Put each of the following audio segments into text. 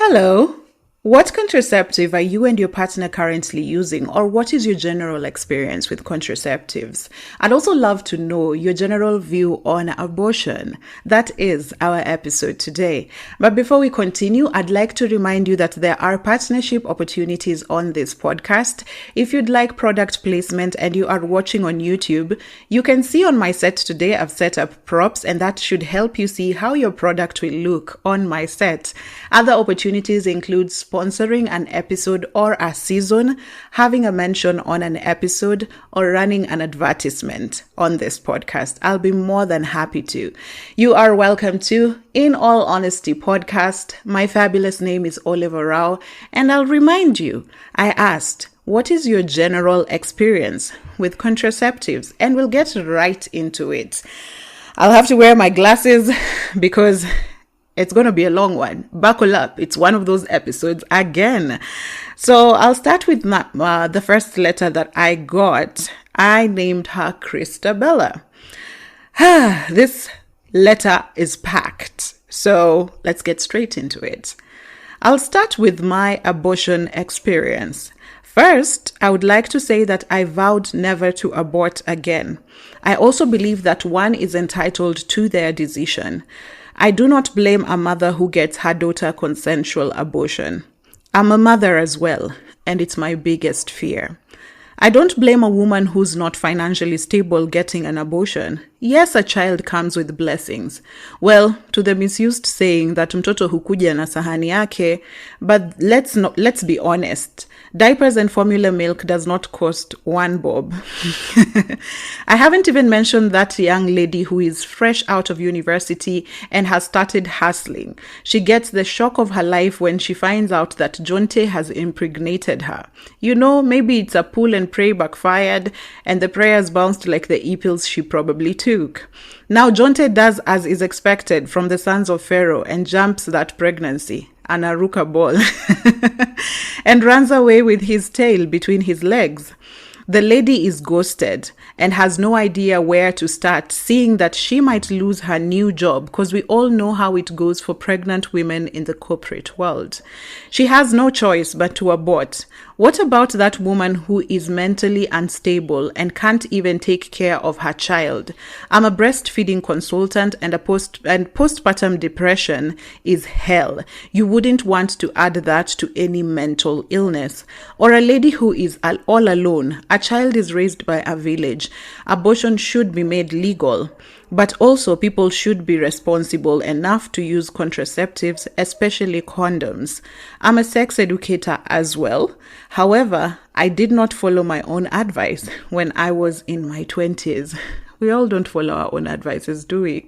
Hello. What contraceptive are you and your partner currently using, or what is your general experience with contraceptives? I'd also love to know your general view on abortion. That is our episode today. But before we continue, I'd like to remind you that there are partnership opportunities on this podcast. If you'd like product placement and you are watching on YouTube, you can see on my set today, I've set up props, and that should help you see how your product will look on my set. Other opportunities include sponsoring an episode or a season, having a mention on an episode, or running an advertisement on this podcast. I'll be more than happy to. You are welcome to In All Honesty Podcast. My fabulous name is Oliver Rao, and I'll remind you, I asked, what is your general experience with contraceptives? And we'll get right into it. I'll have to wear my glasses because it's going to be a long one. Buckle up. It's one of those episodes again. So I'll start with the first letter that I got. I named her Christabella. This letter is packed. So let's get straight into it. I'll start with my abortion experience. First, I would like to say that I vowed never to abort again. I also believe that one is entitled to their decision. I do not blame a mother who gets her daughter consensual abortion. I'm a mother as well, and it's my biggest fear. I don't blame a woman who's not financially stable getting an abortion. Yes, a child comes with blessings. Well, to the misused saying that mtoto hukuja na sahani yake, but let's be honest. Diapers and formula milk does not cost 1 bob. I haven't even mentioned that young lady who is fresh out of university and has started hustling. She gets the shock of her life when she finds out that Jonte has impregnated her. You know, maybe it's a pull and pray backfired and the prayers bounced like the e-pills she probably took. Now Jonte does as is expected from the sons of Pharaoh and jumps that pregnancy, an aruka ball, and runs away with his tail between his legs. The lady is ghosted and has no idea where to start, seeing that she might lose her new job because we all know how it goes for pregnant women in the corporate world. She has no choice but to abort. What about that woman who is mentally unstable and can't even take care of her child? I'm a breastfeeding consultant, and postpartum depression is hell. You wouldn't want to add that to any mental illness. Or a lady who is all alone. A child is raised by a village. Abortion should be made legal. But also people should be responsible enough to use contraceptives, especially condoms. I'm a sex educator as well. However, I did not follow my own advice when I was in my 20s. We all don't follow our own advices, do we?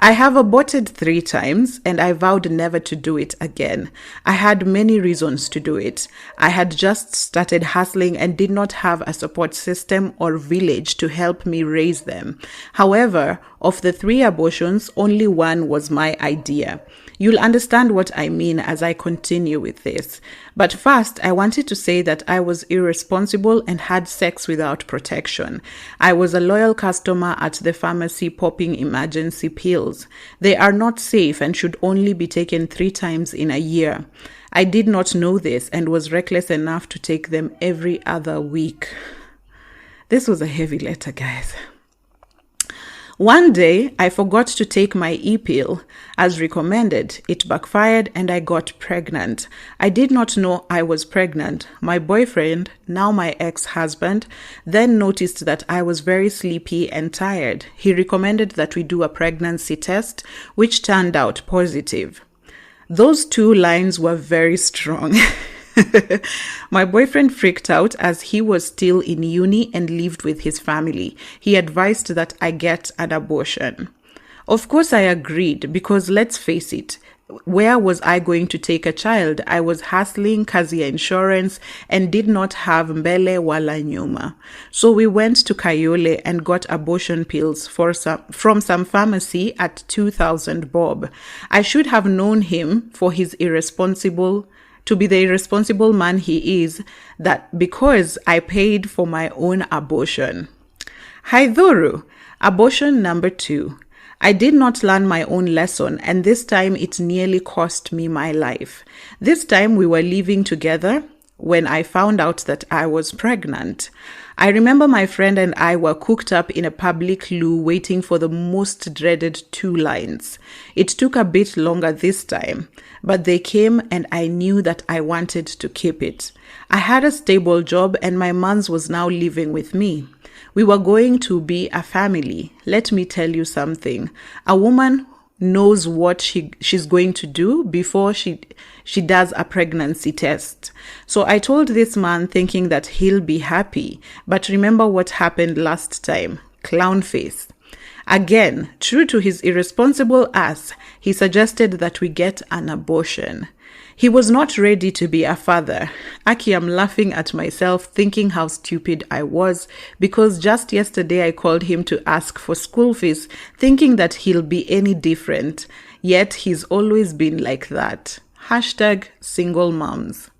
I have aborted 3 times and I vowed never to do it again. I had many reasons to do it. I had just started hustling and did not have a support system or village to help me raise them. However, of the 3 abortions, only one was my idea. You'll understand what I mean as I continue with this. But first, I wanted to say that I was irresponsible and had sex without protection. I was a loyal customer at the pharmacy popping emergency pills. They are not safe and should only be taken 3 times in a year. I did not know this and was reckless enough to take them every other week. This was a heavy letter, guys. One day, I forgot to take my e-pill as recommended. It backfired and I got pregnant. I did not know I was pregnant. My boyfriend, now my ex-husband, then noticed that I was very sleepy and tired. He recommended that we do a pregnancy test, which turned out positive. Those 2 lines were very strong. My boyfriend freaked out as he was still in uni and lived with his family. He advised that I get an abortion. Of course, I agreed because let's face it, where was I going to take a child? I was hustling kazi ya insurance and did not have mbele wala nyuma. So we went to Kayole and got abortion pills from some pharmacy at 2,000 bob. I should have known him for his to be the irresponsible man he is, that because I paid for my own abortion. Haidhuru, abortion number 2. I did not learn my own lesson, and this time it nearly cost me my life. This time we were living together when I found out that I was pregnant. I remember my friend and I were cooked up in a public loo waiting for the most dreaded 2 lines. It took a bit longer this time, but they came and I knew that I wanted to keep it. I had a stable job and my mons was now living with me. We were going to be a family. Let me tell you something. A woman knows what she's going to do before she does a pregnancy test. So I told this man thinking that he'll be happy. But remember what happened last time. Clown face. Again, true to his irresponsible ass, he suggested that we get an abortion. He was not ready to be a father. Aki, I'm laughing at myself, thinking how stupid I was, because just yesterday I called him to ask for school fees, thinking that he'll be any different. Yet he's always been like that. Hashtag single moms.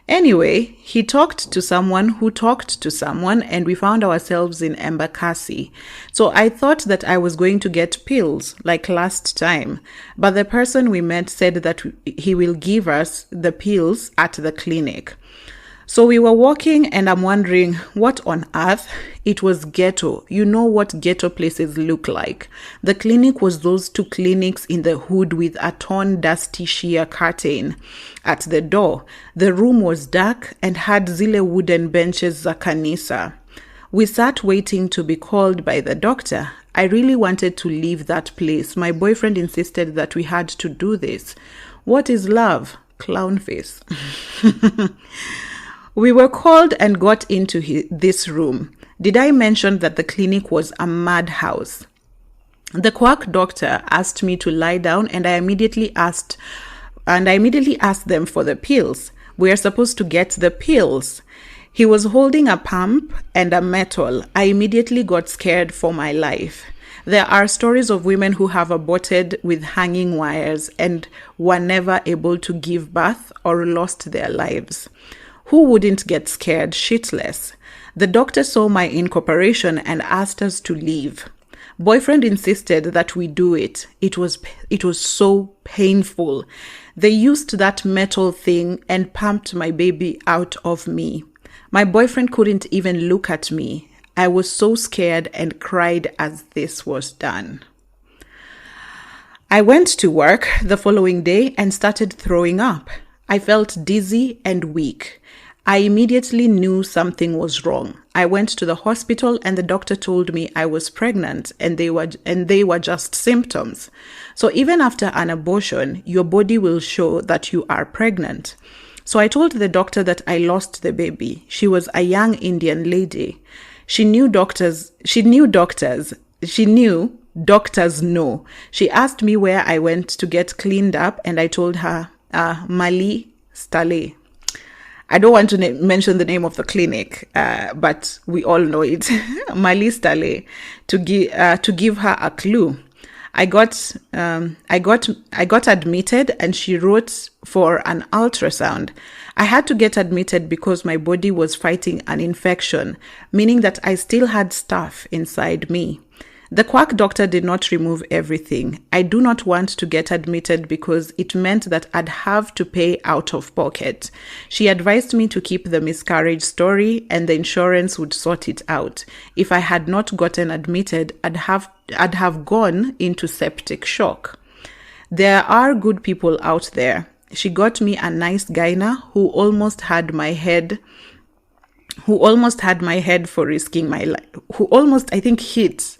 Anyway, he talked to someone who talked to someone, and we found ourselves in Embakasi. So I thought that I was going to get pills like last time, but the person we met said that he will give us the pills at the clinic. So we were walking and I'm wondering, what on earth? It was ghetto. You know what ghetto places look like. The clinic was those 2 clinics in the hood with a torn, dusty sheer curtain at the door. The room was dark and had zile wooden benches za kanisa. We sat waiting to be called by the doctor. I really wanted to leave that place. My boyfriend insisted that we had to do this. What is love? Clown face. We were called and got into this room. Did I mention that the clinic was a madhouse? The quack doctor asked me to lie down and I immediately asked them for the pills. We are supposed to get the pills. He was holding a pump and a metal. I immediately got scared for my life. There are stories of women who have aborted with hanging wires and were never able to give birth or lost their lives. Who wouldn't get scared shitless? The doctor saw my incorporation and asked us to leave. Boyfriend insisted that we do it. It was so painful. They used that metal thing and pumped my baby out of me. My boyfriend couldn't even look at me. I was so scared and cried as this was done. I went to work the following day and started throwing up. I felt dizzy and weak. I immediately knew something was wrong. I went to the hospital and the doctor told me I was pregnant and they were just symptoms. So even after an abortion, your body will show that you are pregnant. So I told the doctor that I lost the baby. She was a young Indian lady. She knew doctors know. She asked me where I went to get cleaned up and I told her, Mali Stale. I don't want to mention the name of the clinic, but we all know it. Mali Stale, to give her a clue. I got admitted and she wrote for an ultrasound. I had to get admitted because my body was fighting an infection, meaning that I still had stuff inside me. The quack doctor did not remove everything. I do not want to get admitted because it meant that I'd have to pay out of pocket. She advised me to keep the miscarriage story and the insurance would sort it out. If I had not gotten admitted, I'd have gone into septic shock. There are good people out there. She got me a nice gyna who almost had my head for risking my life. Who almost, I think, hit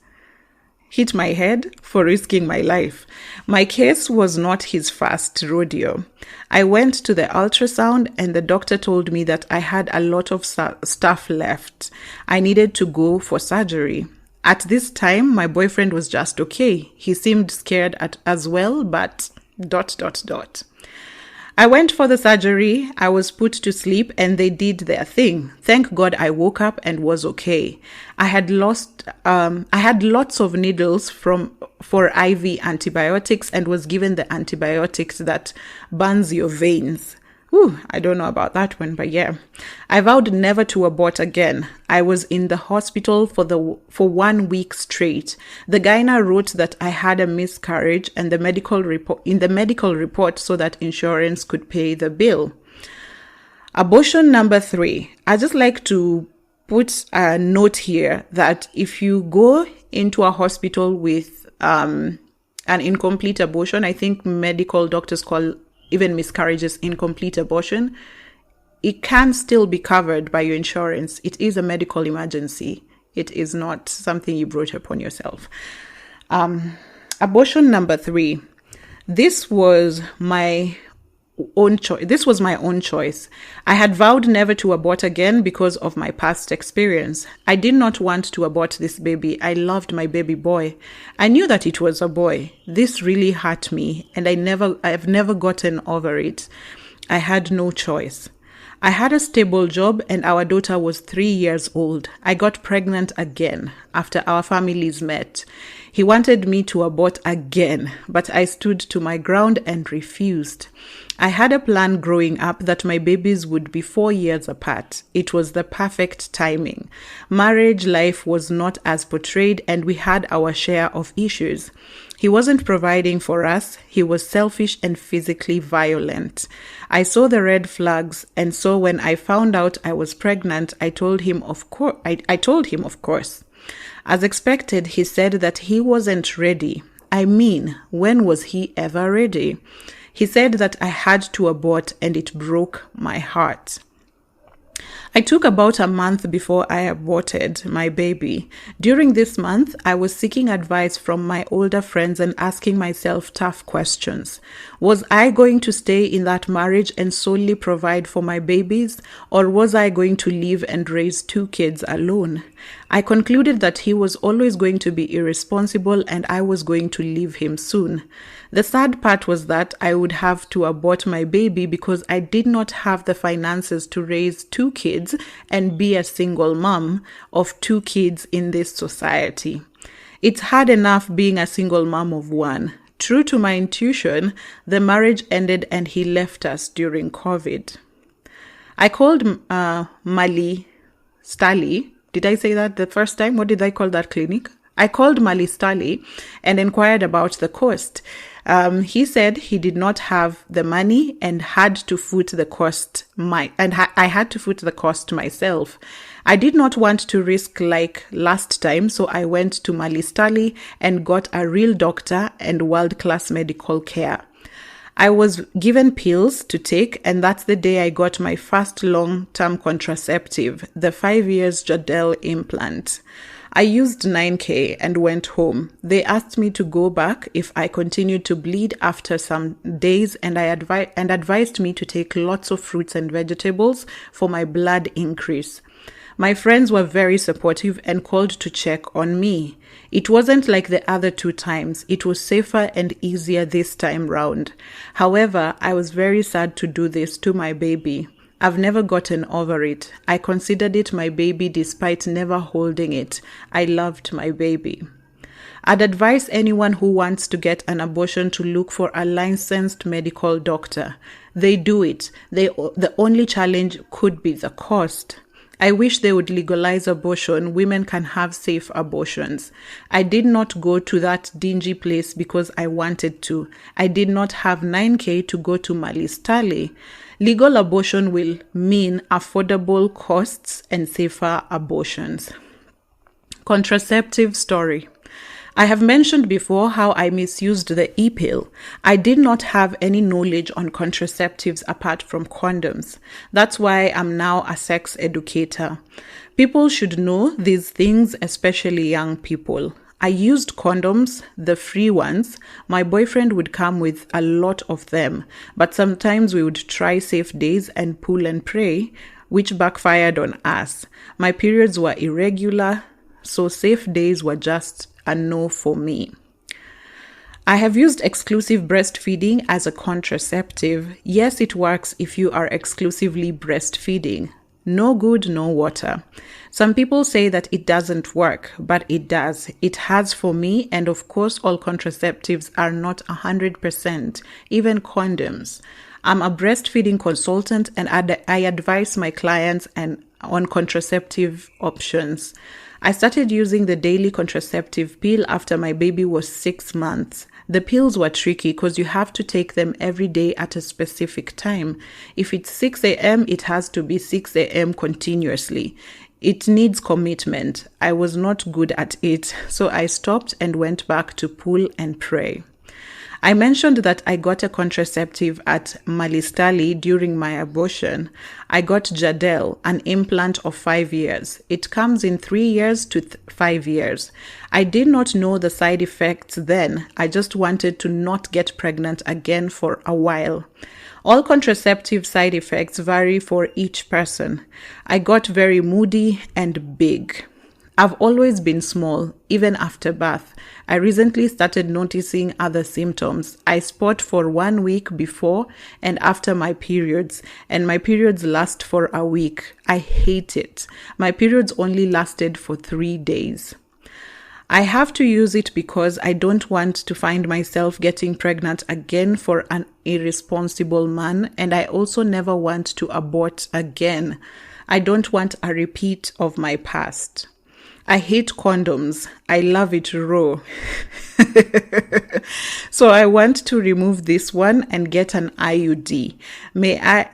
my head for risking my life. My case was not his first rodeo. I went to the ultrasound and the doctor told me that I had a lot of stuff left. I needed to go for surgery. At this time, my boyfriend was just okay. He seemed scared as well, but ... I went for the surgery, I was put to sleep and they did their thing. Thank God I woke up and was okay. I had lots of needles for IV antibiotics and was given the antibiotics that burns your veins. Whew, I don't know about that one, but yeah. I vowed never to abort again. I was in the hospital for 1 week straight. The gyna wrote that I had a miscarriage and the medical report so that insurance could pay the bill. Abortion number 3. I just like to put a note here that if you go into a hospital with an incomplete abortion, I think medical doctors call even miscarriages incomplete abortion, it can still be covered by your insurance. It is a medical emergency. It is not something you brought upon yourself. Abortion number 3. This was my own choice. I had vowed never to abort again because of my past experience. I did not want to abort this baby. I loved my baby boy. I knew that it was a boy. This really hurt me, and I've never gotten over it. I had no choice. I had a stable job and our daughter was 3 years old. I got pregnant again after our families met. He wanted me to abort again, but I stood to my ground and refused. I had a plan growing up that my babies would be 4 years apart. It was the perfect timing. Marriage life was not as portrayed and we had our share of issues. He wasn't providing for us. He was selfish and physically violent. I saw the red flags, and so when I found out I was pregnant, I told him of course. As expected, he said that he wasn't ready. I mean, when was he ever ready? He said that I had to abort, and it broke my heart. I took about a month before I aborted my baby. During this month, I was seeking advice from my older friends and asking myself tough questions. Was I going to stay in that marriage and solely provide for my babies, or was I going to leave and raise 2 kids alone? I concluded that he was always going to be irresponsible and I was going to leave him soon. The sad part was that I would have to abort my baby because I did not have the finances to raise 2 kids and be a single mom of 2 kids in this society. It's hard enough being a single mom of 1. True to my intuition, the marriage ended and he left us during COVID. I called Mali Stali. Did I say that the first time? What did I call that clinic? I called Mali Stali and inquired about the cost. He said he did not have the money and had to foot the cost. I had to foot the cost myself. I did not want to risk like last time, so I went to Mali Stali and got a real doctor and world-class medical care. I was given pills to take, and that's the day I got my first long-term contraceptive, the 5 years Jadel implant. I used 9K and went home. They asked me to go back if I continued to bleed after some days, and advised me to take lots of fruits and vegetables for my blood increase. My friends were very supportive and called to check on me. It wasn't like the other 2 times. It was safer and easier this time round. However, I was very sad to do this to my baby. I've never gotten over it. I considered it my baby despite never holding it. I loved my baby. I'd advise anyone who wants to get an abortion to look for a licensed medical doctor. They do it. The only challenge could be the cost. I wish they would legalize abortion. Women can have safe abortions. I did not go to that dingy place because I wanted to. I did not have 9K to go to Mali Stali. Legal abortion will mean affordable costs and safer abortions. Contraceptive story. I have mentioned before how I misused the e-pill. I did not have any knowledge on contraceptives apart from condoms. That's why I'm now a sex educator. People should know these things, especially young people. I used condoms, the free ones. My boyfriend would come with a lot of them, but sometimes we would try safe days and pull and pray, which backfired on us. My periods were irregular, so safe days were just a no for me. I have used exclusive breastfeeding as a contraceptive. Yes, it works if you are exclusively breastfeeding. No good, no water. Some people say that it doesn't work, but it does. It has for me, and of course all contraceptives are not 100%, even condoms. I'm a breastfeeding consultant, and I advise my clients on contraceptive options. I started using the daily contraceptive pill after my baby was 6 months. The pills were tricky because you have to take them every day at a specific time. If it's 6 a.m., it has to be 6 a.m. continuously. It needs commitment. I was not good at it, so I stopped and went back to pull and pray. I mentioned that I got a contraceptive at Malistali during my abortion. I got Jadel, an implant of 5 years. It comes in 3 years to 5 years. I did not know the side effects then. I just wanted to not get pregnant again for a while. All contraceptive side effects vary for each person. I got very moody and big. I've always been small, even after birth. I recently started noticing other symptoms. I spot for 1 week before and after my periods, and my periods last for a week. I hate it. My periods only lasted for 3 days. I have to use it because I don't want to find myself getting pregnant again for an irresponsible man, and I also never want to abort again. I don't want a repeat of my past. I hate condoms. I love it raw. So I want to remove this one and get an IUD. May I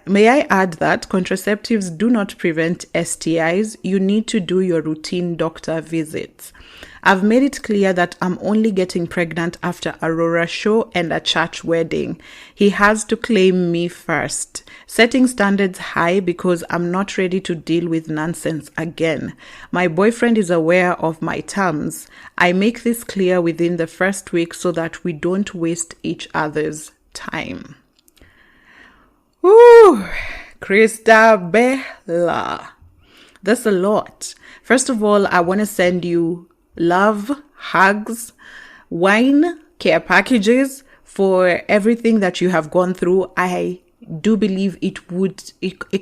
add that contraceptives do not prevent STIs. You need to do your routine doctor visits. I've made it clear that I'm only getting pregnant after Aurora show and a church wedding. He has to claim me first, setting standards high because I'm not ready to deal with nonsense again. My boyfriend is aware of my terms. I make this clear within the first week so that we don't waste each other's time. Ooh, Christabella. That's a lot. First of all, I want to send you love, hugs, wine, care packages for everything that you have gone through. I do believe it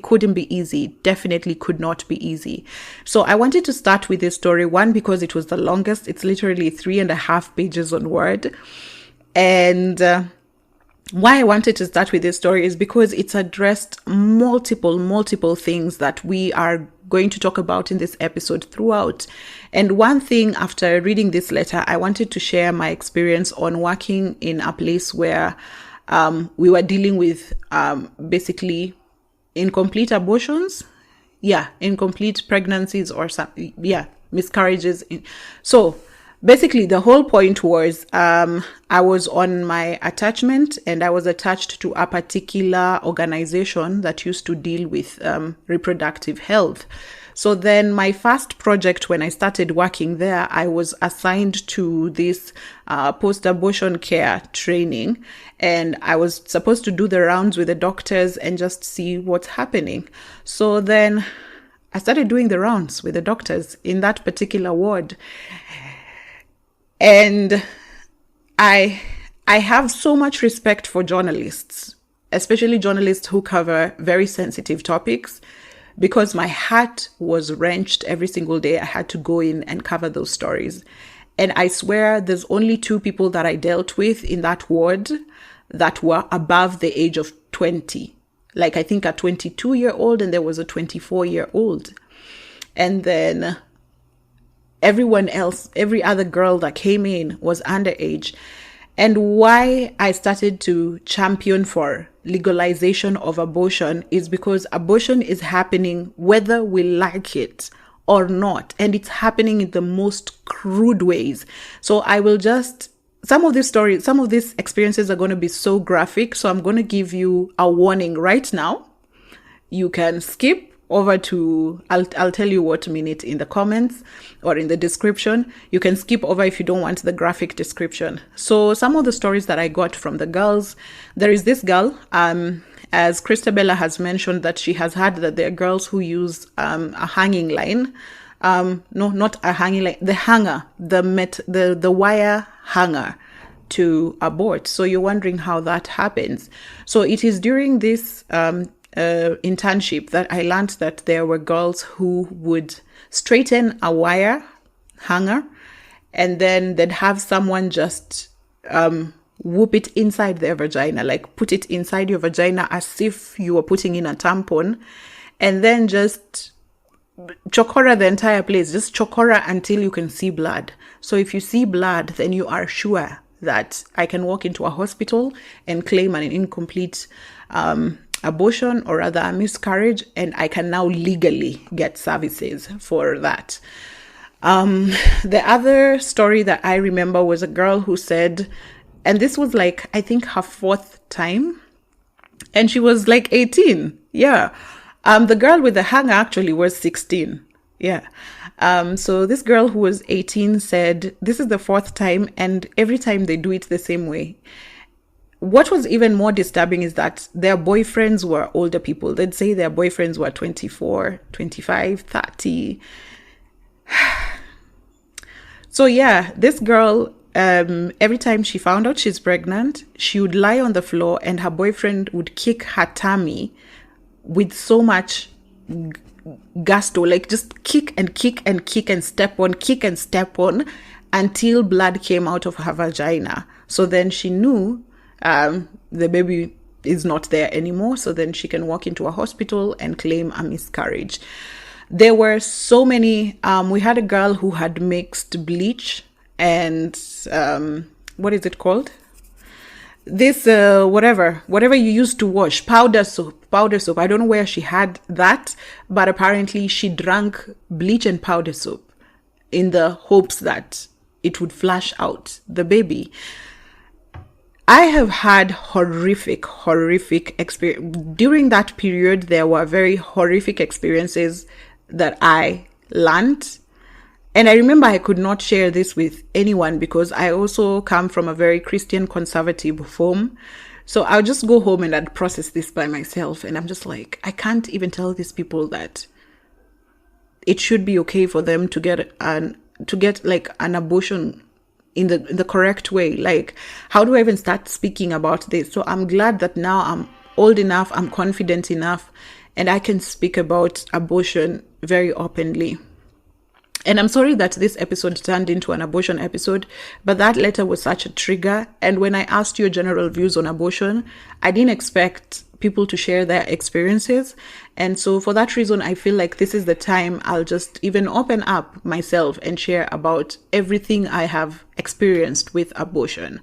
couldn't be easy. Definitely could not be easy. So I wanted to start with this story, one, because it was the longest. It's literally 3.5 pages on Word. And why I wanted to start with this story is because it's addressed multiple things that we are going to talk about in this episode throughout. And one thing, after reading this letter, I wanted to share my experience on working in a place where we were dealing with basically incomplete abortions. Incomplete pregnancies or miscarriages. So basically, the whole point was I was on my attachment, and I was attached to a particular organization that used to deal with reproductive health. So then my first project, when I started working there, I was assigned to this post-abortion care training, and I was supposed to do the rounds with the doctors and just see what's happening. So then I started doing the rounds with the doctors in that particular ward. And I have so much respect for journalists, especially journalists who cover very sensitive topics, because my heart was wrenched every single day. I had to go in and cover those stories. And I swear there's only 2 people that I dealt with in that ward that were above the age of 20. Like, I think a 22-year-old, and there was a 24-year-old. And then everyone else, every other girl that came in was underage. And why I started to champion for legalization of abortion is because abortion is happening whether we like it or not. And it's happening in the most crude ways. So I will just, some of these experiences are going to be so graphic. So I'm going to give you a warning right now. You can skip over to, I'll tell you what minute in the comments or in the description. You can skip over if you don't want the graphic description. So some of the stories that I got from the girls, there is this girl, as Christabella has mentioned, that she has had that there are girls who use a hanging line. No, not a hanging line, the hanger, the wire hanger to abort. So you're wondering how that happens. So it is during this internship that I learned that there were girls who would straighten a wire hanger, and then they'd have someone just whoop it inside their vagina, like put it inside your vagina as if you were putting in a tampon, and then just chokora the entire place. Just chokora until you can see blood. So if you see blood, then you are sure that I can walk into a hospital and claim an incomplete abortion, or rather a miscarriage, and I can now legally get services for that. The other story that I remember was a girl who said, and this was like, I think her 4th time, and she was like 18. Yeah. The girl with the hanger actually was 16. Yeah. So this girl who was 18 said, this is the 4th time, and every time they do it the same way. What was even more disturbing is that their boyfriends were older people. They'd say their boyfriends were 24, 25, 30. So yeah, this girl, every time she found out she's pregnant, she would lie on the floor and her boyfriend would kick her tummy with so much gusto, like just kick and kick and kick and step on until blood came out of her vagina. So then she knew the baby is not there anymore. So then she can walk into a hospital and claim a miscarriage. There were so many. We had a girl who had mixed bleach and what is it called? This whatever you used to wash, powder soap. I don't know where she had that, but apparently she drank bleach and powder soap in the hopes that it would flush out the baby. I have had horrific experience during that period. There were very horrific experiences that I learned. And I remember I could not share this with anyone because I also come from a very Christian conservative home. So I'll just go home and I'd process this by myself. And I'm just like, I can't even tell these people that it should be okay for them to get like an abortion in the correct way. Like, how do I even start speaking about this? So I'm glad that now I'm old enough, I'm confident enough, and I can speak about abortion very openly. And I'm sorry that this episode turned into an abortion episode, but that letter was such a trigger. And when I asked your general views on abortion, I didn't expect people to share their experiences. And so for that reason, I feel like this is the time I'll just even open up myself and share about everything I have experienced with abortion.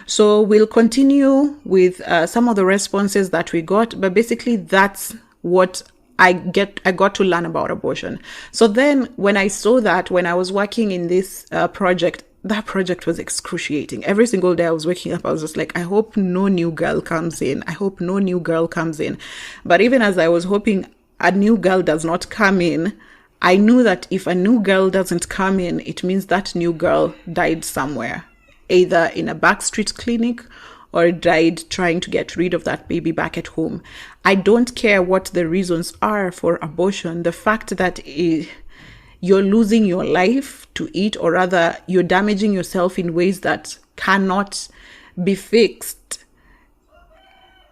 So we'll continue with some of the responses that we got, but basically that's what I got to learn about abortion. So then when I saw that, when I was working in this project, that project was excruciating. Every single day I was waking up, I was just like, I hope no new girl comes in. But even as I was hoping a new girl does not come in, I knew that if a new girl doesn't come in, it means that new girl died somewhere, either in a backstreet clinic or died trying to get rid of that baby back at home. I don't care what the reasons are for abortion. The fact that you're losing your life to it, or rather you're damaging yourself in ways that cannot be fixed.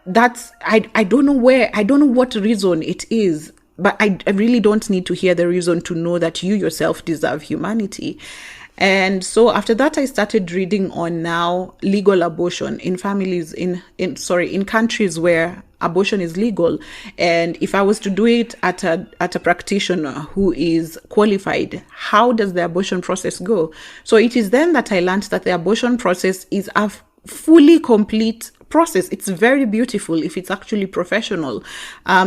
I don't know what reason it is, but I really don't need to hear the reason to know that you yourself deserve humanity. And so after that, I started reading on now legal abortion in families in countries where abortion is legal. And if I was to do it at a practitioner who is qualified, how does the abortion process go? So it is then that I learned that the abortion process is a fully complete process. It's very beautiful if it's actually professional.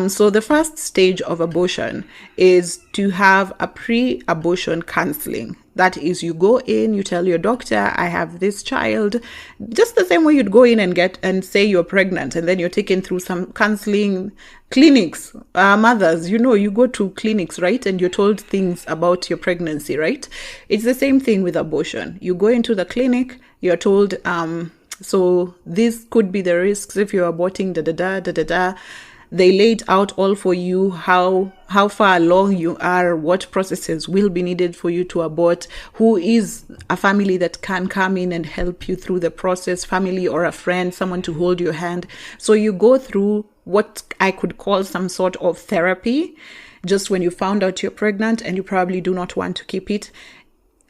So the first stage of abortion is to have a pre-abortion counseling. That is, you go in, you tell your doctor, I have this child, just the same way you'd go in and say you're pregnant, and then you're taken through some counseling clinics. Mothers, you go to clinics, right? And you're told things about your pregnancy, right? It's the same thing with abortion. You go into the clinic, you're told, so this could be the risks if you're aborting, They laid out all for you, how far along you are, what processes will be needed for you to abort, who is a family that can come in and help you through the process, family or a friend, someone to hold your hand. So you go through what I could call some sort of therapy, just when you found out you're pregnant and you probably do not want to keep it.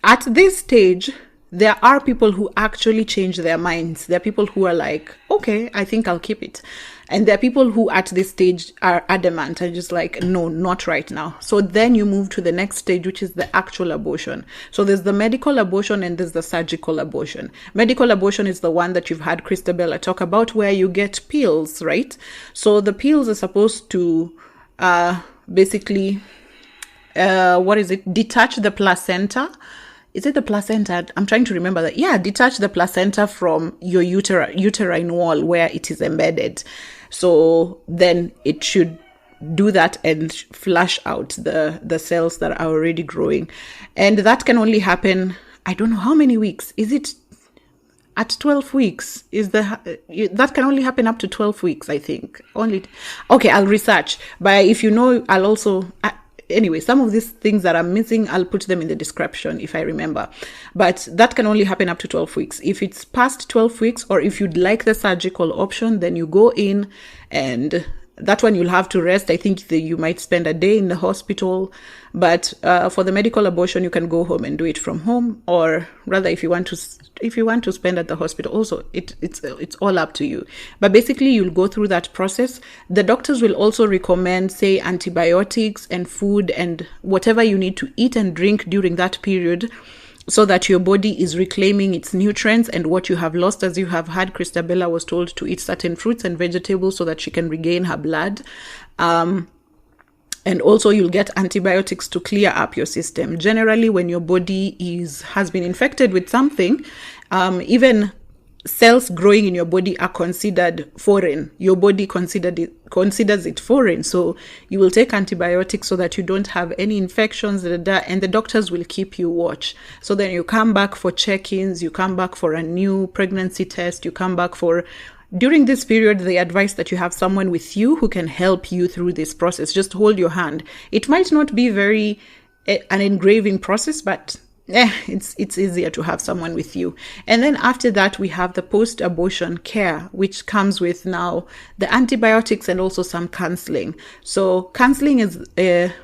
At this stage, there are people who actually change their minds. There are people who are like, okay, I think I'll keep it. And there are people who at this stage are adamant and just like, no, not right now. So then you move to the next stage, which is the actual abortion. So there's the medical abortion and there's the surgical abortion. Medical abortion is the one that you've had Christabella talk about, where you get pills, right? So the pills are supposed to basically, detach the placenta. Is it the placenta? I'm trying to remember that. Yeah, detach the placenta from your uterine wall where it is embedded. So then it should do that and flush out the cells that are already growing. And that can only happen, I don't know how many weeks. Is it at 12 weeks? That can only happen up to 12 weeks, I think. Okay, I'll research. But if you know, I'll also... Anyway, some of these things that I'm missing, I'll put them in the description if I remember. But that can only happen up to 12 weeks. If it's past 12 weeks, or if you'd like the surgical option, then you go in, and that one you'll have to rest. I think that you might spend a day in the hospital. But for the medical abortion, you can go home and do it from home, or rather, if you want to spend at the hospital, also it's all up to you. But basically, you'll go through that process. The doctors will also recommend, say, antibiotics and food and whatever you need to eat and drink during that period, so that your body is reclaiming its nutrients and what you have lost. As you have had, Christabella was told to eat certain fruits and vegetables so that she can regain her blood. And also you'll get antibiotics to clear up your system. Generally, when your body has been infected with something, even cells growing in your body are considered foreign. Your body considers it foreign. So you will take antibiotics so that you don't have any infections, and the doctors will keep you watch. So then you come back for check-ins, you come back for a new pregnancy test, you come back for... During this period, they advise that you have someone with you who can help you through this process. Just hold your hand. It might not be an engraving process, but it's easier to have someone with you. And then after that, we have the post-abortion care, which comes with now the antibiotics and also some counseling. So counseling is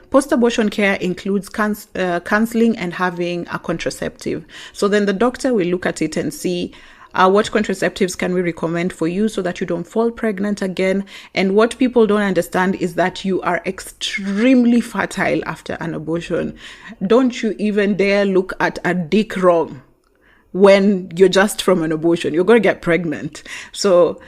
post-abortion care includes counseling and having a contraceptive. So then the doctor will look at it and see what contraceptives can we recommend for you so that you don't fall pregnant again. And what people don't understand is that you are extremely fertile after an abortion. Don't you even dare look at a dick wrong when you're just from an abortion. You're going to get pregnant. So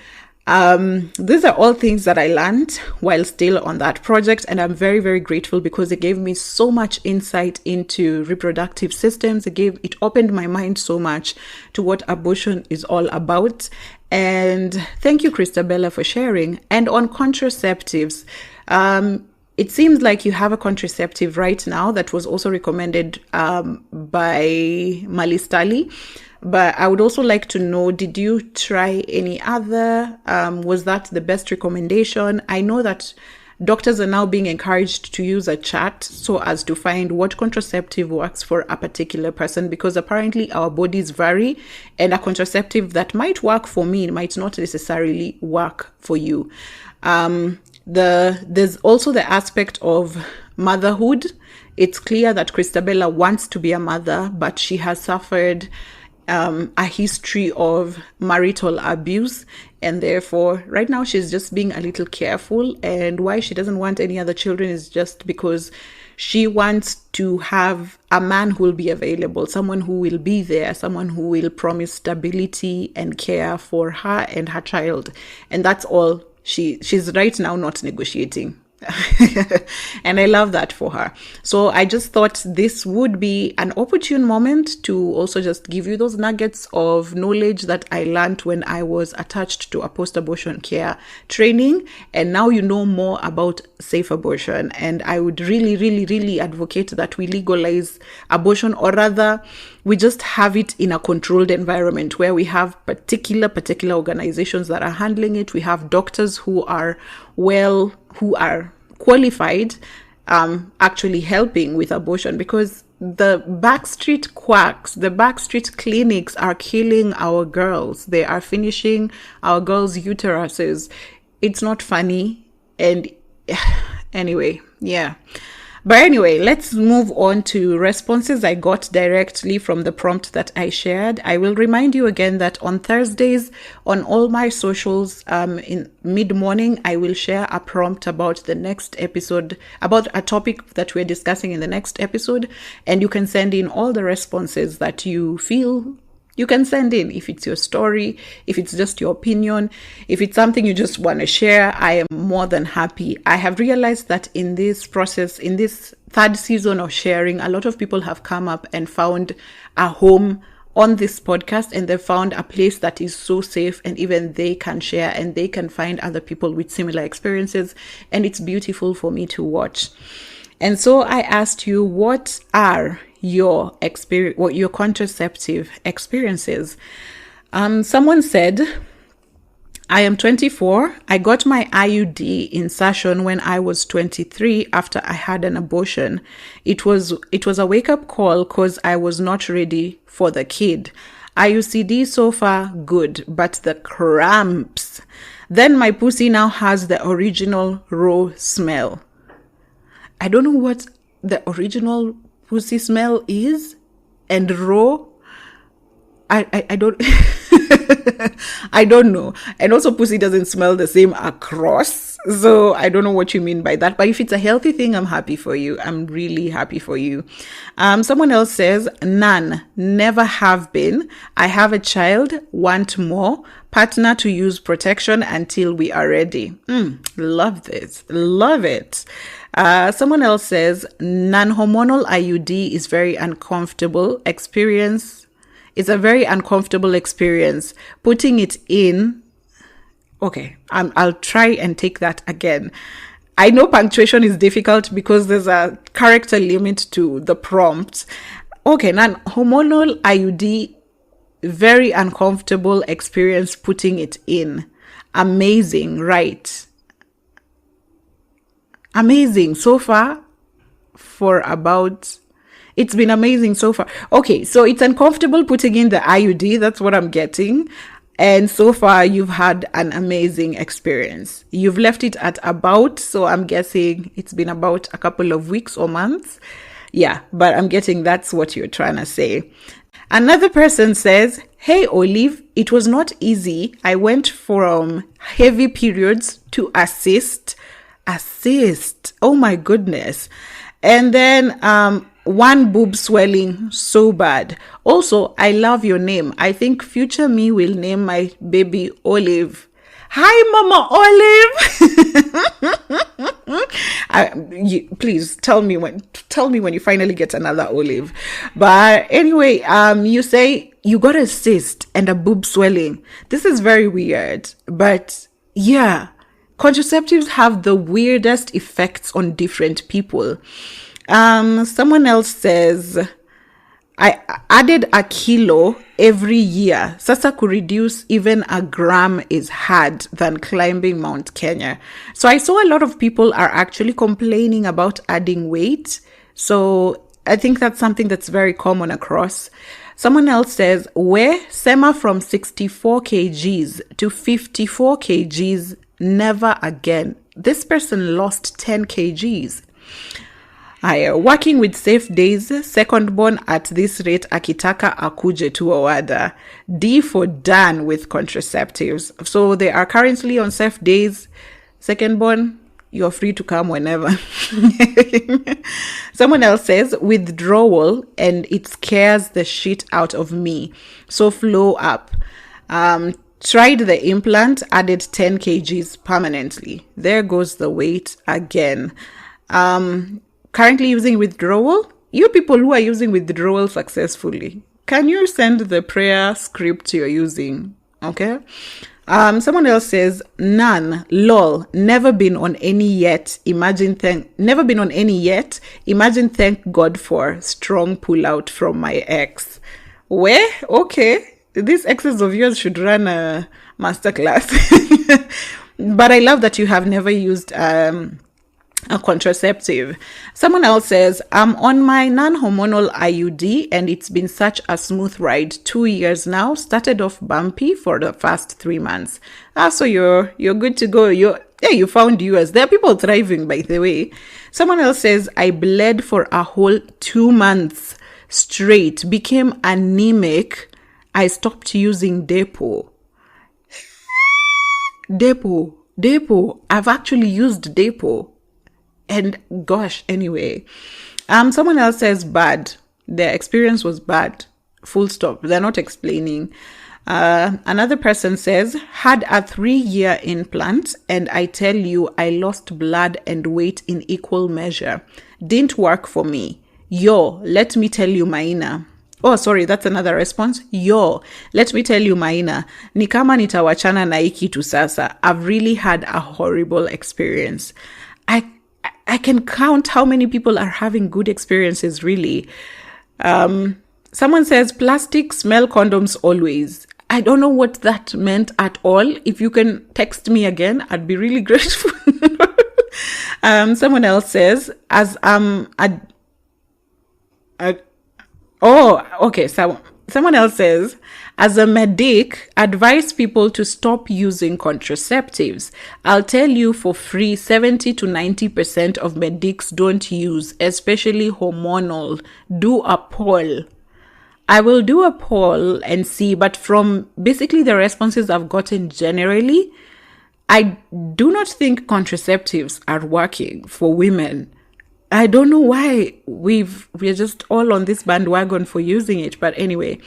these are all things that I learned while still on that project, and I'm very, very grateful because it gave me so much insight into reproductive systems. It opened my mind so much to what abortion is all about. And thank you, Christabella, for sharing. And on contraceptives, it seems like you have a contraceptive right now that was also recommended by Malistali. But I would also like to know, did you try any other? Was that the best recommendation? I know that doctors are now being encouraged to use a chart so as to find what contraceptive works for a particular person, because apparently our bodies vary, and a contraceptive that might work for me might not necessarily work for you. There's also the aspect of motherhood. It's clear that Christabella wants to be a mother, but she has suffered a history of marital abuse, and therefore right now she's just being a little careful. And why she doesn't want any other children is just because she wants to have a man who will be available, someone who will be there, someone who will promise stability and care for her and her child. And that's all she's right now not negotiating. And I love that for her. So I just thought this would be an opportune moment to also just give you those nuggets of knowledge that I learned when I was attached to a post-abortion care training. And now you know more about safe abortion. And I would really, really, really advocate that we legalize abortion, or rather we just have it in a controlled environment where we have particular organizations that are handling it. We have doctors who are qualified, actually helping with abortion, because the backstreet quacks, the backstreet clinics are killing our girls. They are finishing our girls' uteruses. It's not funny. And anyway, yeah. But anyway, let's move on to responses I got directly from the prompt that I shared. I will remind you again that on Thursdays, on all my socials, in mid-morning, I will share a prompt about the next episode, about a topic that we're discussing in the next episode. And you can send in all the responses that you feel you can send in. If it's your story, if it's just your opinion, if it's something you just want to share, I am more than happy. I have realized that in this process, in this third season of sharing, a lot of people have come up and found a home on this podcast, and they found a place that is so safe, and even they can share and they can find other people with similar experiences. And it's beautiful for me to watch. And so I asked you, what are your contraceptive experiences? Someone said, I am 24. I got my IUD insertion when I was 23 after I had an abortion. It was a wake-up call because I was not ready for the kid. IUCD so far good, but the cramps. Then my pussy now has the original raw smell. I don't know what the original pussy smell is, and raw. I don't I don't know. And also pussy doesn't smell the same across. So I don't know what you mean by that. But if it's a healthy thing, I'm happy for you. I'm really happy for you. Someone else says, none, never have been. I have a child, want more. Partner to use protection until we are ready. Love this. Love it. Someone else says, non-hormonal IUD is very uncomfortable experience. It's a very uncomfortable experience. Putting it in. Okay, I'll try and take that again. I know punctuation is difficult because there's a character limit to the prompt. Okay, non-hormonal IUD, very uncomfortable experience putting it in. Amazing, right? Amazing so far it's been amazing so far. Okay, so it's uncomfortable putting in the IUD. That's what I'm getting. And so far, you've had an amazing experience. You've left it at about, so I'm guessing it's been about a couple of weeks or months. Yeah, but I'm getting that's what you're trying to say. Another person says, hey, Olive, it was not easy. I went from heavy periods to assist. Oh my goodness. And then, one boob swelling so bad. Also, I love your name. I think future me will name my baby Olive. Hi, Mama Olive. Please tell me when you finally get another Olive. But anyway, you say you got a cyst and a boob swelling. This is very weird, but yeah, contraceptives have the weirdest effects on different people. Someone else says, I added a kilo every year. Sasa could reduce even a gram is hard than climbing Mount Kenya. So I saw a lot of people are actually complaining about adding weight. So I think that's something that's very common across. Someone else says, where Sema from 64 kgs to 54 kgs, never again. This person lost 10 kgs. Working with safe days, second born at this rate akitaka akuje tu awada. D for done with contraceptives. So they are currently on safe days. Second born, you're free to come whenever. Someone else says withdrawal and it scares the shit out of me. So flow up. Tried the implant, added 10 kgs permanently. There goes the weight again. Currently using withdrawal. You people who are using withdrawal successfully, can you send the prayer script you're using? Okay. Someone else says, none, lol, never been on any yet. Never been on any yet. Imagine thank God for strong pull out from my ex. Where? Okay. These exes of yours should run a masterclass. But I love that you have never used, a contraceptive. Someone else says, I'm on my non-hormonal IUD and it's been such a smooth ride. 2 years now. Started off bumpy for the first 3 months. So you're good to go. Yeah, you found yours. There are people thriving, by the way. Someone else says, I bled for a whole 2 months straight, became anemic. I stopped using Depo. Depo. I've actually used Depo. And gosh, anyway. Someone else says bad. Their experience was bad. Full stop. They're not explaining. Another person says, had a 3-year implant, and I tell you, I lost blood and weight in equal measure. Didn't work for me. Yo, let me tell you, Maina. Oh, sorry, that's another response. Yo, let me tell you, Maina. Ni kama nitawachana na hii kitu sasa. I've really had a horrible experience. I can count how many people are having good experiences, really. Someone says, plastic smell condoms always. I don't know what that meant at all. If you can text me again, I'd be really grateful. Someone else says, someone else says, as a medic, advise people to stop using contraceptives. I'll tell you for free, 70 to 90% of medics don't use, especially hormonal. Do a poll. I will do a poll and see, but from basically the responses I've gotten generally, I do not think contraceptives are working for women. I don't know why we're just all on this bandwagon for using it, but anyway.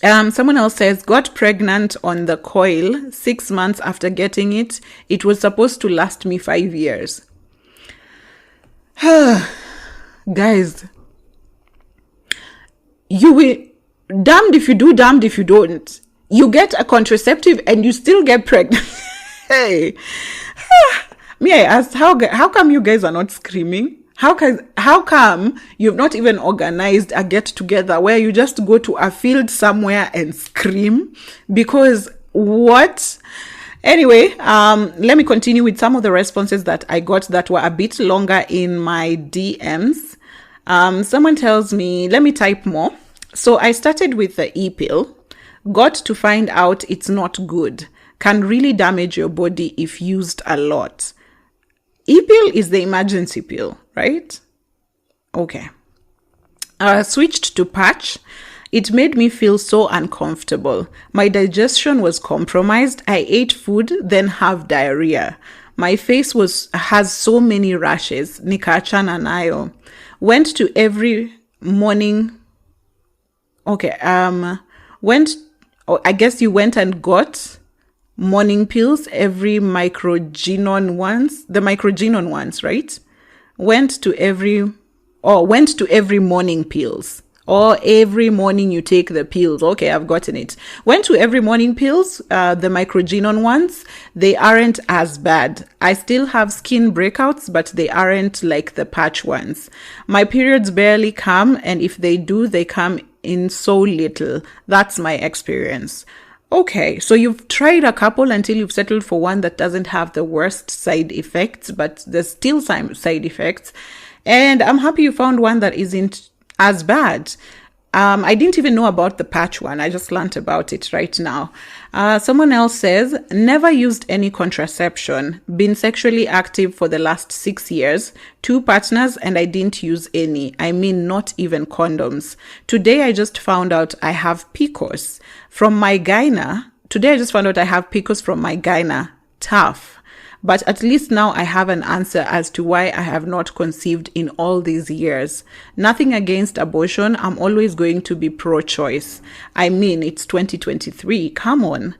Someone else says, got pregnant on the coil 6 months after getting it. It was supposed to last me 5 years. Guys, you will, damned if you do, damned if you don't. You get a contraceptive and you still get pregnant. Hey. Me, I asked, how come you guys are not screaming? How come you've not even organized a get-together where you just go to a field somewhere and scream? Because what? Anyway, let me continue with some of the responses that I got that were a bit longer in my DMs. Someone tells me, let me type more. So I started with the e-pill, got to find out it's not good, can really damage your body if used a lot. E-pill is the emergency pill, right? Okay. Switched to patch. It made me feel so uncomfortable. My digestion was compromised. I ate food, then have diarrhea. My face has so many rashes. Nikaachana nayo. Went to every morning. Okay. I guess you went and got morning pills, the microgynon ones, right? Went to every morning pills, or every morning you take the pills. Okay, I've gotten it. Went to every morning pills, the microgynon ones. They aren't as bad. I still have skin breakouts, but they aren't like the patch ones. My periods barely come, and if they do, they come in so little. That's my experience. Okay, so you've tried a couple until you've settled for one that doesn't have the worst side effects, but there's still some side effects. And I'm happy you found one that isn't as bad. I didn't even know about the patch one. I just learned about it right now. Someone else says, never used any contraception, been sexually active for the last 6 years, 2 partners, and I didn't use any. I mean, not even condoms. Today, I just found out I have PCOS from my gyna. Tough. But at least now I have an answer as to why I have not conceived in all these years. Nothing against abortion. I'm always going to be pro-choice. I mean, it's 2023. Come on.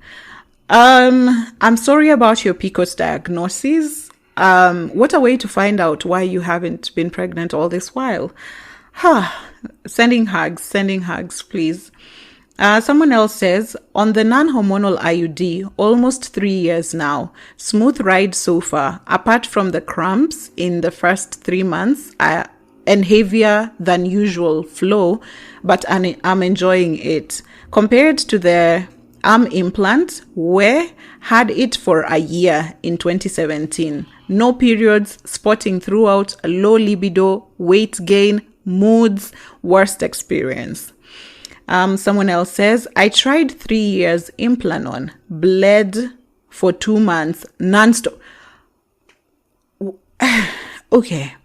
I'm sorry about your PCOS diagnosis. What a way to find out why you haven't been pregnant all this while. Sending hugs, please. Someone else says, on the non-hormonal IUD, almost 3 years now. Smooth ride so far, apart from the cramps in the first 3 months and heavier than usual flow, but I'm enjoying it. Compared to the arm implant, where had it for a year in 2017. No periods, spotting throughout, low libido, weight gain, moods, worst experience. Someone else says, I tried 3 years Implanon, bled for 2 months, non-stop. Okay.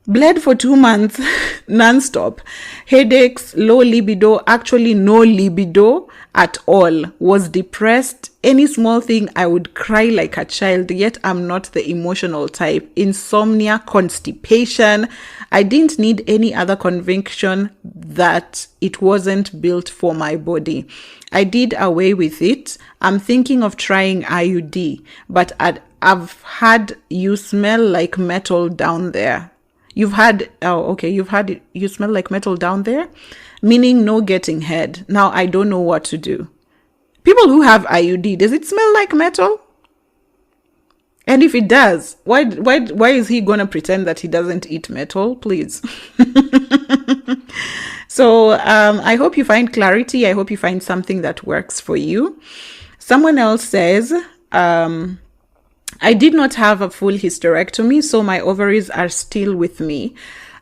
Bled for 2 months, non-stop. Headaches, low libido, actually no libido at all. Was depressed. Any small thing, I would cry like a child, yet I'm not the emotional type. Insomnia, constipation. I didn't need any other conviction that it wasn't built for my body. I did away with it. I'm thinking of trying IUD, but I've had you smell like metal down there. You smell like metal down there, meaning no getting head. Now I don't know what to do. People who have IUD, does it smell like metal? And if it does, why is he gonna pretend that he doesn't eat metal? Please. So I hope you find clarity. I hope you find something that works for you. Someone else says, I did not have a full hysterectomy, so my ovaries are still with me.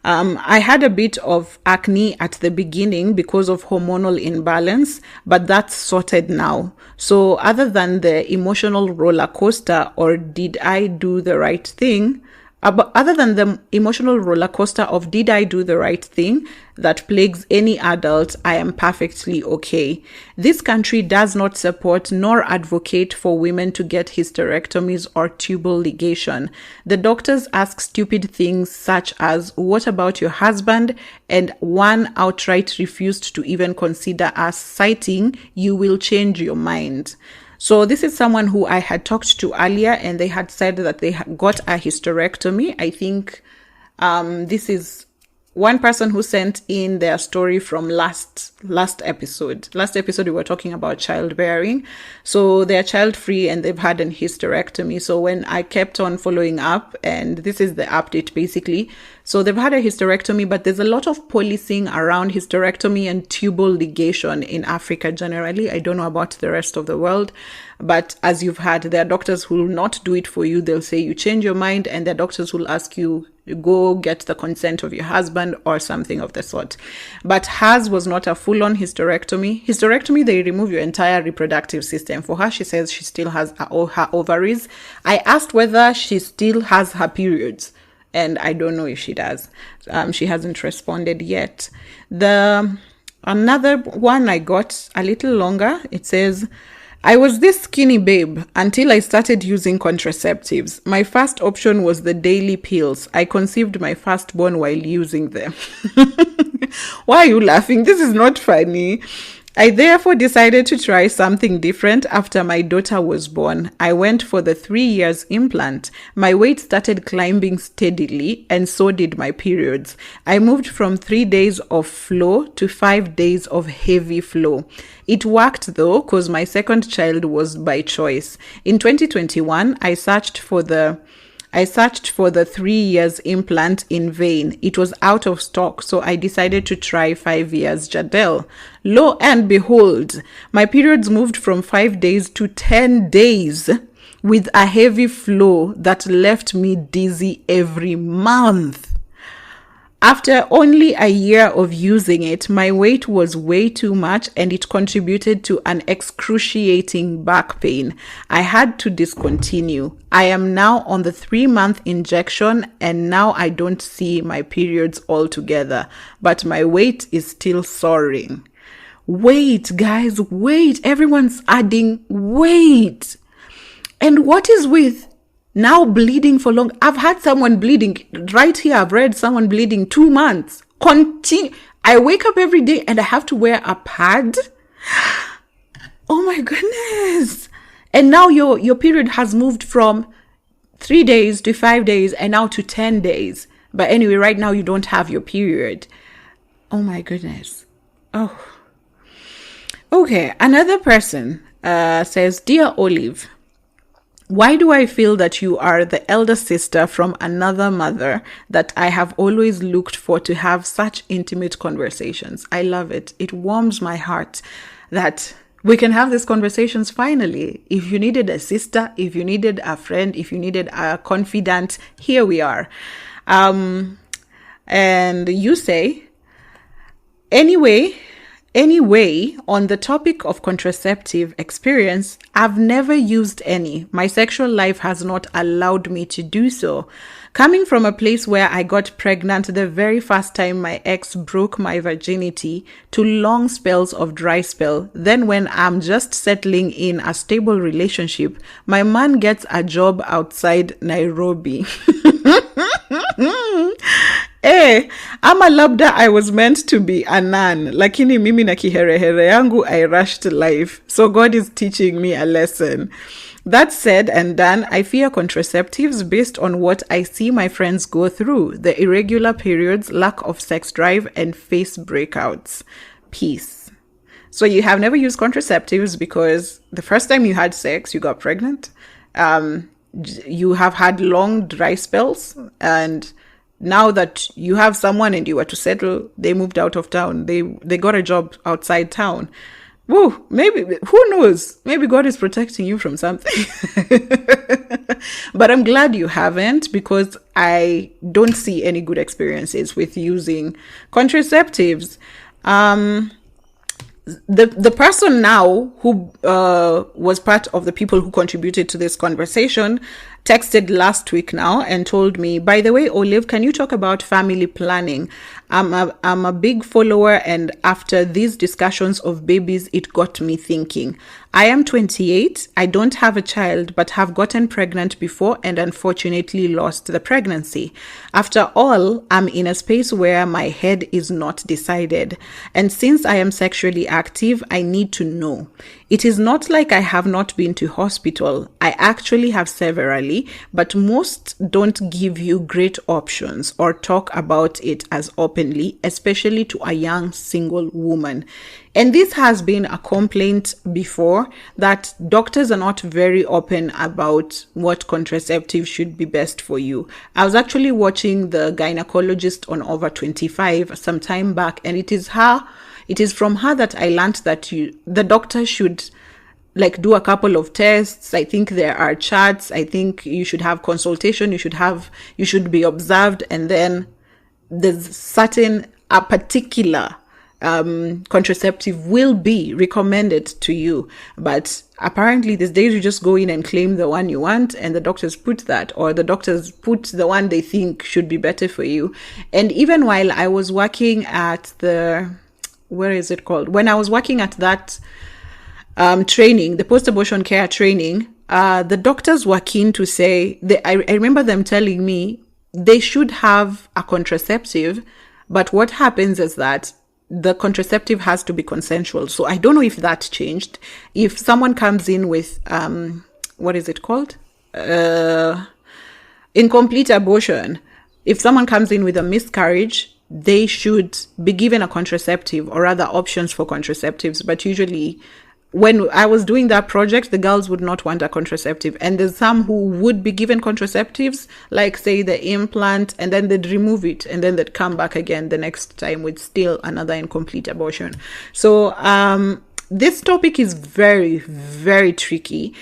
I had a bit of acne at the beginning because of hormonal imbalance, but that's sorted now. So other than the emotional roller coaster, or did I do the right thing? Other than the emotional roller coaster of did I do the right thing that plagues any adult, I am perfectly okay. This country does not support nor advocate for women to get hysterectomies or tubal ligation. The doctors ask stupid things such as, what about your husband? And one outright refused to even consider us, citing, you will change your mind. So this is someone who I had talked to earlier, and they had said that they got a hysterectomy. I think this is one person who sent in their story from last episode. Last episode, we were talking about childbearing. So they're child-free and they've had an hysterectomy. So when I kept on following up, and this is the update basically. So they've had a hysterectomy, but there's a lot of policing around hysterectomy and tubal ligation in Africa generally. I don't know about the rest of the world, but as you've had, there are doctors who will not do it for you. They'll say you change your mind, and there are doctors who will ask you, go get the consent of your husband or something of the sort. But hers was not a full-on hysterectomy. Hysterectomy, they remove your entire reproductive system. For her, she says she still has her ovaries. I asked whether she still has her periods, and I don't know if she does. She hasn't responded yet. Another one I got a little longer. It says, I was this skinny babe until I started using contraceptives. My first option was the daily pills. I conceived my firstborn while using them. Why are you laughing? This is not funny. I therefore decided to try something different after my daughter was born. I went for the 3 years implant. My weight started climbing steadily, and so did my periods. I moved from 3 days of flow to 5 days of heavy flow. It worked though, because my second child was by choice. In 2021, I searched for the 3 years implant in vain. It was out of stock, so I decided to try 5 years Jadel. Lo and behold, my periods moved from 5 days to 10 days with a heavy flow that left me dizzy every month. After only a year of using it, my weight was way too much, and it contributed to an excruciating back pain. I had to discontinue. I am now on the 3-month injection, and now I don't see my periods altogether, but my weight is still soaring. Wait, guys, wait. Everyone's adding weight. And what is with now bleeding for long? I've had someone bleeding right here. I've read someone bleeding 2 months. I wake up every day and I have to wear a pad. Oh my goodness. And now your period has moved from 3 days to 5 days and now to 10 days. But anyway, right now you don't have your period. Oh my goodness. Oh. Okay. Another person says, Dear Olive, why do I feel that you are the elder sister from another mother that I have always looked for to have such intimate conversations? I love it. It warms my heart that we can have these conversations finally. If you needed a sister, if you needed a friend, if you needed a confidant, here we are. And you say, Anyway, Anyway, on the topic of contraceptive experience, I've never used any. My sexual life has not allowed me to do so. Coming from a place where I got pregnant the very first time my ex broke my virginity, to long spells of dry spell, then when I'm just settling in a stable relationship, my man gets a job outside Nairobi. Ama labda I was meant to be a nun, lakini mimi na kiherehere yangu I rushed life. So God is teaching me a lesson. That said and done, I fear contraceptives based on what I see my friends go through: the irregular periods, lack of sex drive, and face breakouts. Peace. So you have never used contraceptives because the first time you had sex, you got pregnant. You have had long dry spells, and now that you have someone and you were to settle, they moved out of town. They got a job outside town. Woo, maybe, who knows? Maybe God is protecting you from something. But I'm glad you haven't, because I don't see any good experiences with using contraceptives. The person now who was part of the people who contributed to this conversation texted last week now and told me, by the way, Olive, can you talk about family planning? I'm a big follower, and after these discussions of babies, it got me thinking. I am 28. I don't have a child, but have gotten pregnant before and unfortunately lost the pregnancy. After all, I'm in a space where my head is not decided. And since I am sexually active, I need to know. It is not like I have not been to hospital. I actually have severally, but most don't give you great options or talk about it as openly, especially to a young single woman. And this has been a complaint before, that doctors are not very open about what contraceptive should be best for you. I was actually watching the gynecologist on Over 25 some time back, and it is from her that I learned that the doctor should do a couple of tests. I think there are charts. I think you should have consultation. You should be observed, and then there's a particular contraceptive will be recommended to you. But apparently these days you just go in and claim the one you want, and the doctors put that, or the doctors put the one they think should be better for you. And even while I was working at when I was working at that training, the post-abortion care training, the doctors were keen to say, I remember them telling me they should have a contraceptive, but what happens is that the contraceptive has to be consensual. So I don't know if that changed. If someone comes in with, incomplete abortion, if someone comes in with a miscarriage, they should be given a contraceptive, or other options for contraceptives. But usually when I was doing that project, the girls would not want a contraceptive. And there's some who would be given contraceptives, like say the implant, and then they'd remove it, and then they'd come back again the next time with still another incomplete abortion. So this topic is very, very tricky.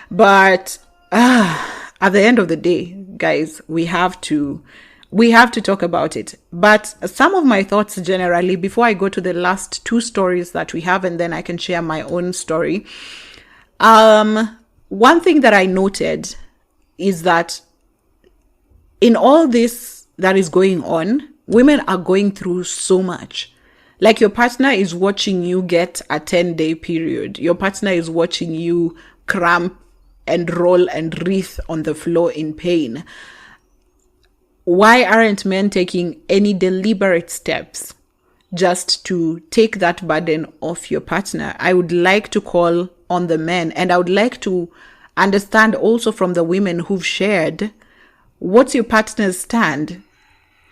But at the end of the day, guys, we have to talk about it. But some of my thoughts generally, before I go to the last two stories that we have, and then I can share my own story. One thing that I noted is that in all this that is going on, women are going through so much. Like, your partner is watching you get a 10-day period. Your partner is watching you cramp and roll and writhe on the floor in pain. Why aren't men taking any deliberate steps just to take that burden off your partner? I would like to call on the men, and I would like to understand also from the women who've shared, what's your partner's stand?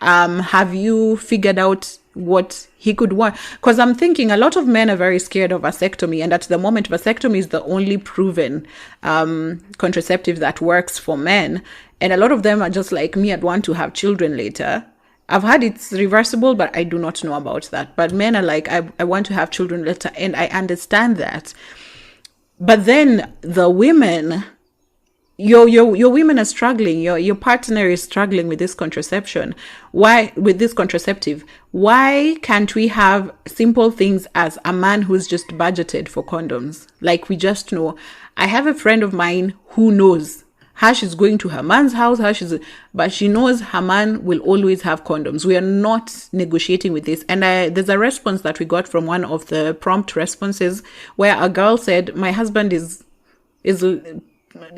Have you figured out what he could want? Because I'm thinking a lot of men are very scared of vasectomy, and at the moment vasectomy is the only proven contraceptive that works for men. And a lot of them are just like me, I'd want to have children later. I've heard it's reversible, but I do not know about that. But men are like, I want to have children later, and I understand that. But then the women your women are struggling, your partner is struggling with this contraception, why with this contraceptive, why can't we have simple things as a man who's just budgeted for condoms? Like, we just know. I have a friend of mine who knows how she's going to her man's house, but she knows her man will always have condoms. We are not negotiating with this. And there's a response that we got from one of the prompt responses where a girl said, my husband is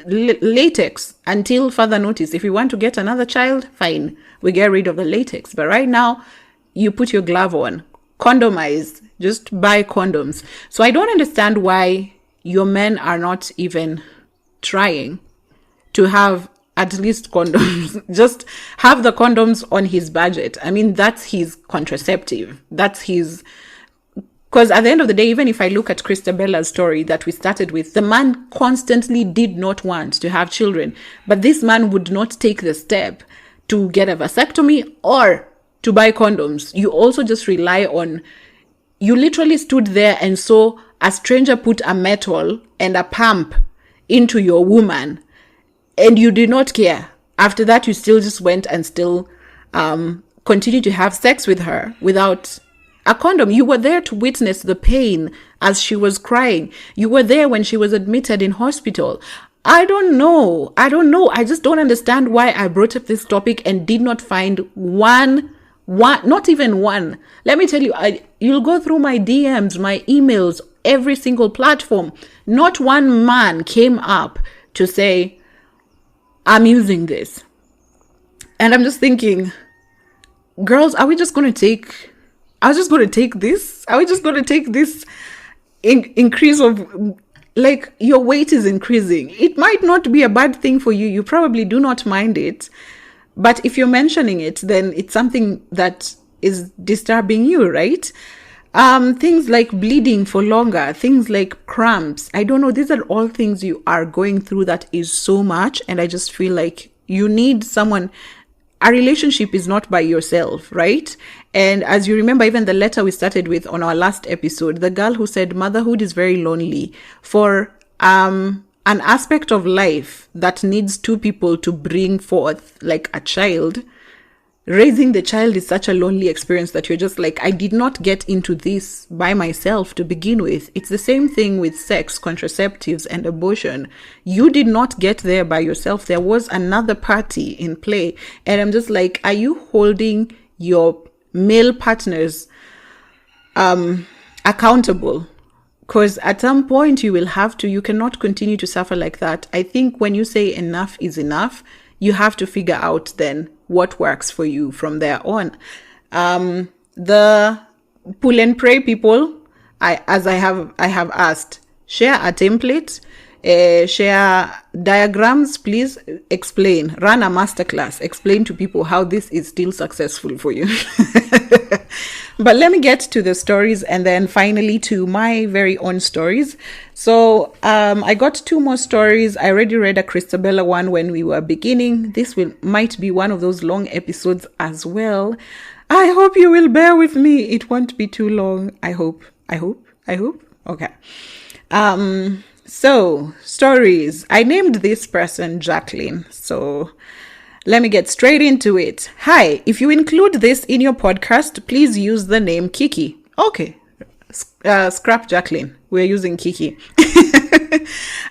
latex until further notice. If you want to get another child, fine, we get rid of the latex. But right now, you put your glove on, condomize, just buy condoms. So I don't understand why your men are not even trying to have at least condoms. Just have the condoms on his budget. I mean, that's his contraceptive. That's his... Because at the end of the day, even if I look at Christabella's story that we started with, the man constantly did not want to have children. But this man would not take the step to get a vasectomy or to buy condoms. You also just rely on... You literally stood there and saw a stranger put a metal and a pump into your woman, and you did not care. After that, you still just went and still continued to have sex with her without a condom. You were there to witness the pain as she was crying. You were there when she was admitted in hospital. I don't know. I just don't understand why I brought up this topic and did not find one, not even one. Let me tell you, you'll go through my DMs, my emails, every single platform. Not one man came up to say, I'm using this. And I'm just thinking, girls, are we just going to take... I was just going to take this? Are we just going to take this increase of, like, your weight is increasing? It might not be a bad thing for you. You probably do not mind it. But if you're mentioning it, then it's something that is disturbing you, right? Things like bleeding for longer, things like cramps. I don't know. These are all things you are going through that is so much. And I just feel like you need someone. A relationship is not by yourself, right? And as you remember, even the letter we started with on our last episode, the girl who said motherhood is very lonely. For an aspect of life that needs two people to bring forth, like a child, raising the child is such a lonely experience that you're just like, I did not get into this by myself to begin with. It's the same thing with sex, contraceptives, and abortion. You did not get there by yourself. There was another party in play. And I'm just like, are you holding your male partners accountable? Because at some point you will have to. You cannot continue to suffer like that. I think when you say enough is enough, you have to figure out then what works for you from there on. The pull and pray people, I have asked, share a template, share diagrams, please explain, run a masterclass, explain to people how this is still successful for you. But let me get to the stories and then finally to my very own stories. So I got two more stories. I already read a Christabella one when we were beginning. This might be one of those long episodes as well. I hope you will bear with me. It won't be too long. I hope. Okay. So stories. I named this person Jacqueline. So let me get straight into it. Hi, if you include this in your podcast, please use the name Kiki. Okay. Scrap Jacqueline. We're using Kiki.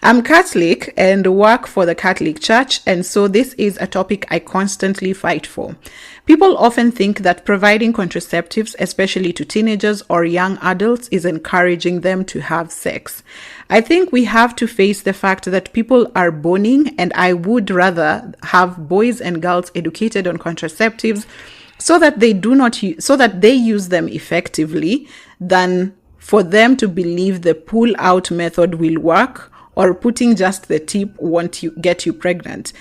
I'm Catholic and work for the Catholic Church, and so this is a topic I constantly fight for. People often think that providing contraceptives, especially to teenagers or young adults, is encouraging them to have sex. I think we have to face the fact that people are boning, and I would rather have boys and girls educated on contraceptives so that they use them effectively than for them to believe the pull-out method will work or putting just the tip won't get you pregnant.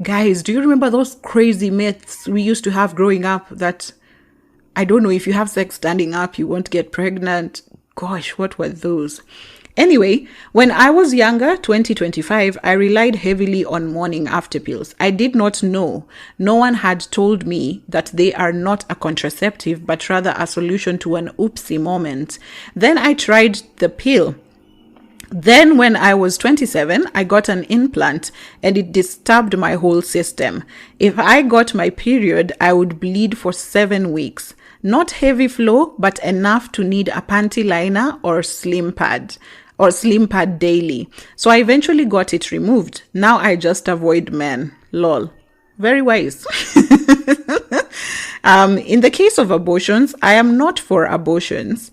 Guys, do you remember those crazy myths we used to have growing up that, I don't know, if you have sex standing up, you won't get pregnant? Gosh, what were those? Anyway, when I was younger, 2025, I relied heavily on morning after pills. I did not know. No one had told me that they are not a contraceptive, but rather a solution to an oopsie moment. Then I tried the pill. Then when I was 27, I got an implant and it disturbed my whole system. If I got my period, I would bleed for 7 weeks. Not heavy flow, but enough to need a panty liner or slim pad daily. So I eventually got it removed. Now I just avoid men. Lol. Very wise. In the case of abortions, I am not for abortions.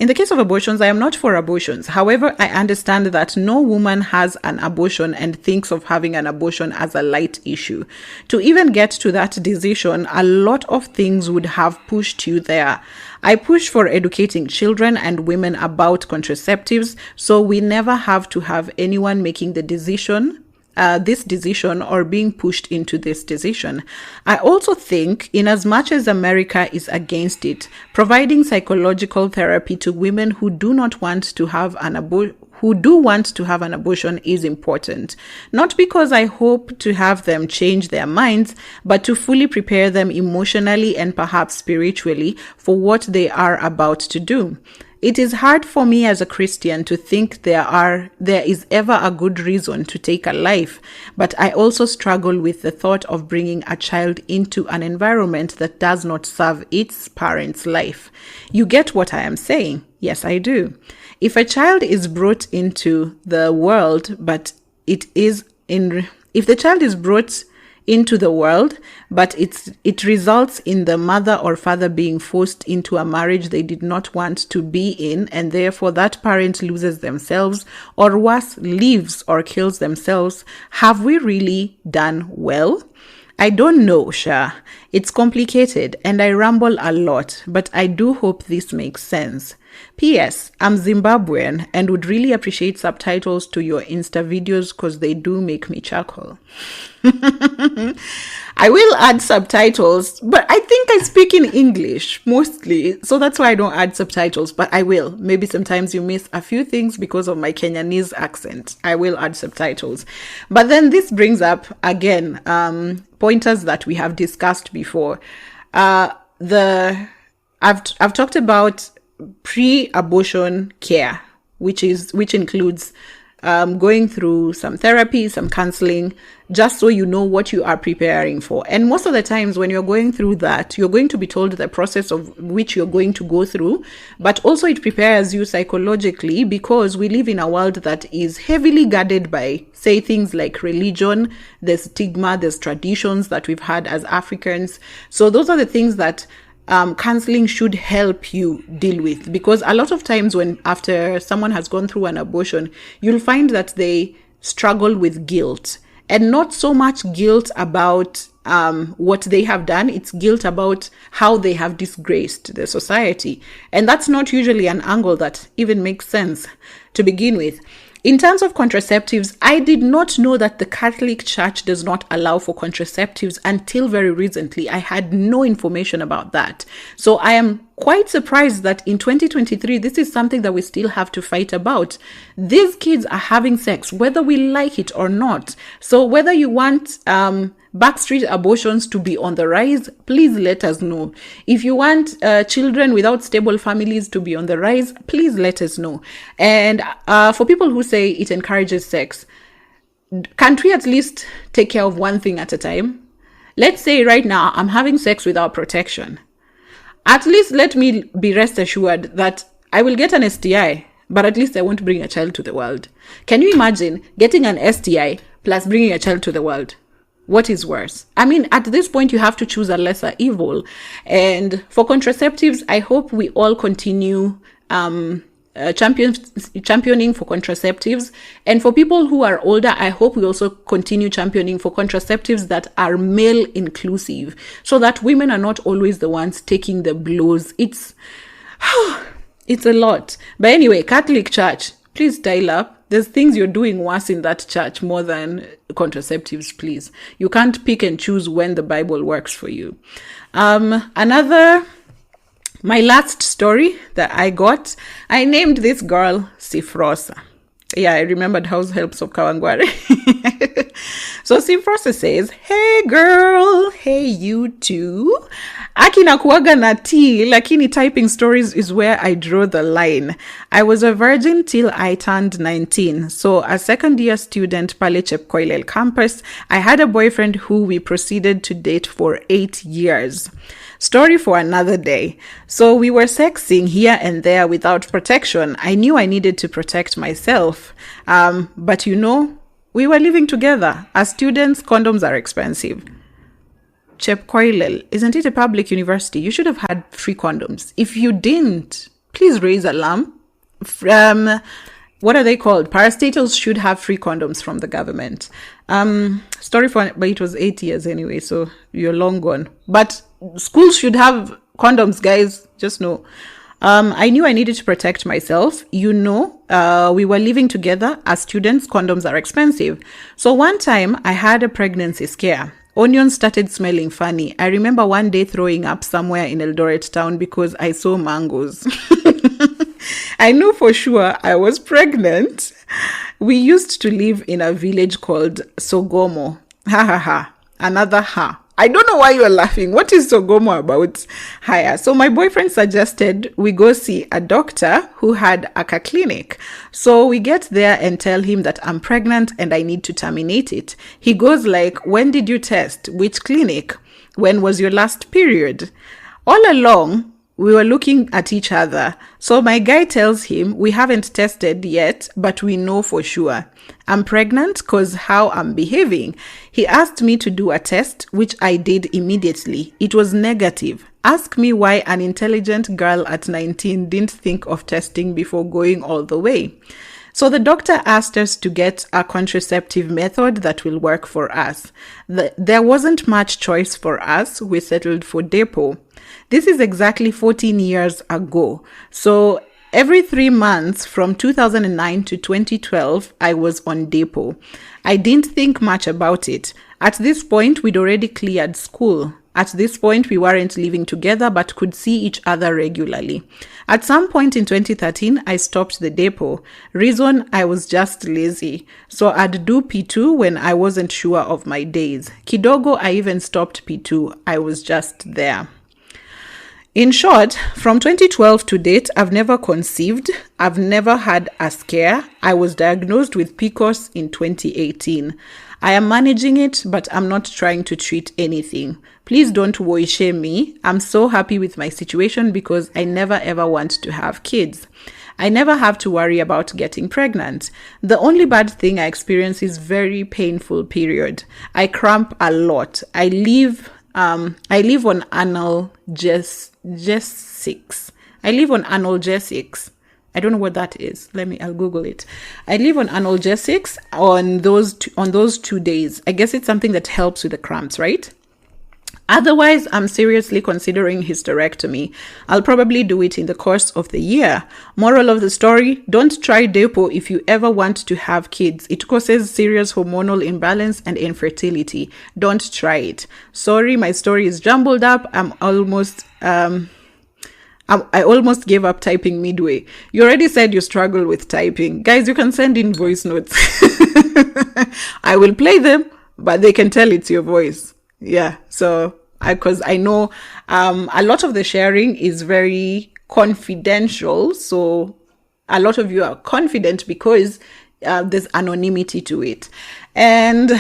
However, I understand that no woman has an abortion and thinks of having an abortion as a light issue. To even get to that decision, a lot of things would have pushed you there. I push for educating children and women about contraceptives, so we never have to have anyone making the decision or being pushed into this decision. I also think, in as much as America is against it, providing psychological therapy to women who do want to have an abortion is important. Not because I hope to have them change their minds, but to fully prepare them emotionally and perhaps spiritually for what they are about to do. It is hard for me as a Christian to think there is ever a good reason to take a life, but I also struggle with the thought of bringing a child into an environment that does not serve its parent's life. You get what I am saying? Yes, I do. If a child is brought into the world, but it results in the mother or father being forced into a marriage they did not want to be in, and therefore that parent loses themselves, or worse, leaves or kills themselves, have we really done well? I don't know, Sha. It's complicated and I ramble a lot, but I do hope this makes sense. P.S. I'm Zimbabwean and would really appreciate subtitles to your Insta videos because they do make me chuckle. I will add subtitles, but I think I speak in English mostly, so that's why I don't add subtitles, but I will. Maybe sometimes you miss a few things because of my Kenyanese accent. I will add subtitles. But then this brings up, again, pointers that we have discussed before. I've talked about pre-abortion care, which includes going through some therapy, some counseling, just so you know what you are preparing for. And most of the times when you're going through that, you're going to be told the process of which you're going to go through, but also it prepares you psychologically, because we live in a world that is heavily guarded by, say, things like religion, there's stigma, there's traditions that we've had as Africans. So those are the things that counseling should help you deal with, because a lot of times after someone has gone through an abortion, you'll find that they struggle with guilt, and not so much guilt about what they have done. It's guilt about how they have disgraced the society. And that's not usually an angle that even makes sense to begin with. In terms of contraceptives, I did not know that the Catholic Church does not allow for contraceptives until very recently. I had no information about that. So I am quite surprised that in 2023, this is something that we still have to fight about. These kids are having sex, whether we like it or not. So whether you want backstreet abortions to be on the rise, please let us know. If you want children without stable families to be on the rise, please let us know. And for people who say it encourages sex, can't we at least take care of one thing at a time? Let's say right now I'm having sex without protection. At least let me be rest assured that I will get an STI, but at least I won't bring a child to the world. Can you imagine getting an STI plus bringing a child to the world? What is worse? I mean, at this point, you have to choose a lesser evil. And for contraceptives, I hope we all continue championing for contraceptives. And for people who are older, I hope we also continue championing for contraceptives that are male inclusive, so that women are not always the ones taking the blows. It's a lot. But anyway, Catholic Church, please style up. There's things you're doing worse in that church more than contraceptives, please. You can't pick and choose when the Bible works for you. My last story that I got, I named this girl Sifrosa. Yeah, I remembered House Helps of Kawangware. So Sifrosa says, "Hey girl, hey you too. Akina kuwaga na tea, lakini typing stories is where I draw the line. I was a virgin till I turned 19. So a second year student pale Chepkoilel campus, I had a boyfriend who we proceeded to date for 8 years. Story for another day. So we were sexing here and there without protection. I knew I needed to protect myself. But we were living together. As students, condoms are expensive. Chepkoilel, isn't it a public university? You should have had free condoms. If you didn't, please raise alarm. What are they called? Parastatals should have free condoms from the government. But it was 8 years anyway, so you're long gone. But schools should have condoms, guys. Just know. I knew I needed to protect myself. We were living together. As students, condoms are expensive. So one time I had a pregnancy scare. Onions started smelling funny. I remember one day throwing up somewhere in Eldoret town because I saw mangoes. I knew for sure I was pregnant. We used to live in a village called Sogomo. Ha ha ha. Another ha. I don't know why you're laughing. What is Sogomo about? Hiya. So my boyfriend suggested we go see a doctor who had a clinic. So we get there and tell him that I'm pregnant and I need to terminate it. He goes like, when did you test? Which clinic? When was your last period? All along, we were looking at each other. So my guy tells him, we haven't tested yet, but we know for sure. I'm pregnant because how I'm behaving. He asked me to do a test, which I did immediately. It was negative. Ask me why an intelligent girl at 19 didn't think of testing before going all the way. So the doctor asked us to get a contraceptive method that will work for us. There wasn't much choice for us. We settled for Depo. This is exactly 14 years ago. So every 3 months from 2009 to 2012, I was on Depo. I didn't think much about it. At this point, we'd already cleared school. At this point, we weren't living together but could see each other regularly. At some point in 2013, I stopped the Depo. Reason, I was just lazy. So I'd do P2 when I wasn't sure of my days. Kidogo, I even stopped P2. I was just there. In short, from 2012 to date, I've never conceived. I've never had a scare. I was diagnosed with PCOS in 2018. I am managing it, but I'm not trying to treat anything. Please don't worry, shame me. I'm so happy with my situation because I never ever want to have kids. I never have to worry about getting pregnant. The only bad thing I experience is very painful period. I cramp a lot. I live on analgesics. I live on analgesics. I don't know what that is. I'll Google it. I live on analgesics on those 2 days. I guess it's something that helps with the cramps, right? Otherwise, I'm seriously considering hysterectomy. I'll probably do it in the course of the year. Moral of the story, don't try Depo if you ever want to have kids. It causes serious hormonal imbalance and infertility. Don't try it. Sorry, my story is jumbled up. I almost gave up typing midway. You already said you struggle with typing. Guys, you can send in voice notes. I will play them, but they can tell it's your voice. Yeah, so because I know a lot of the sharing is very confidential. So a lot of you are confident because there's anonymity to it. And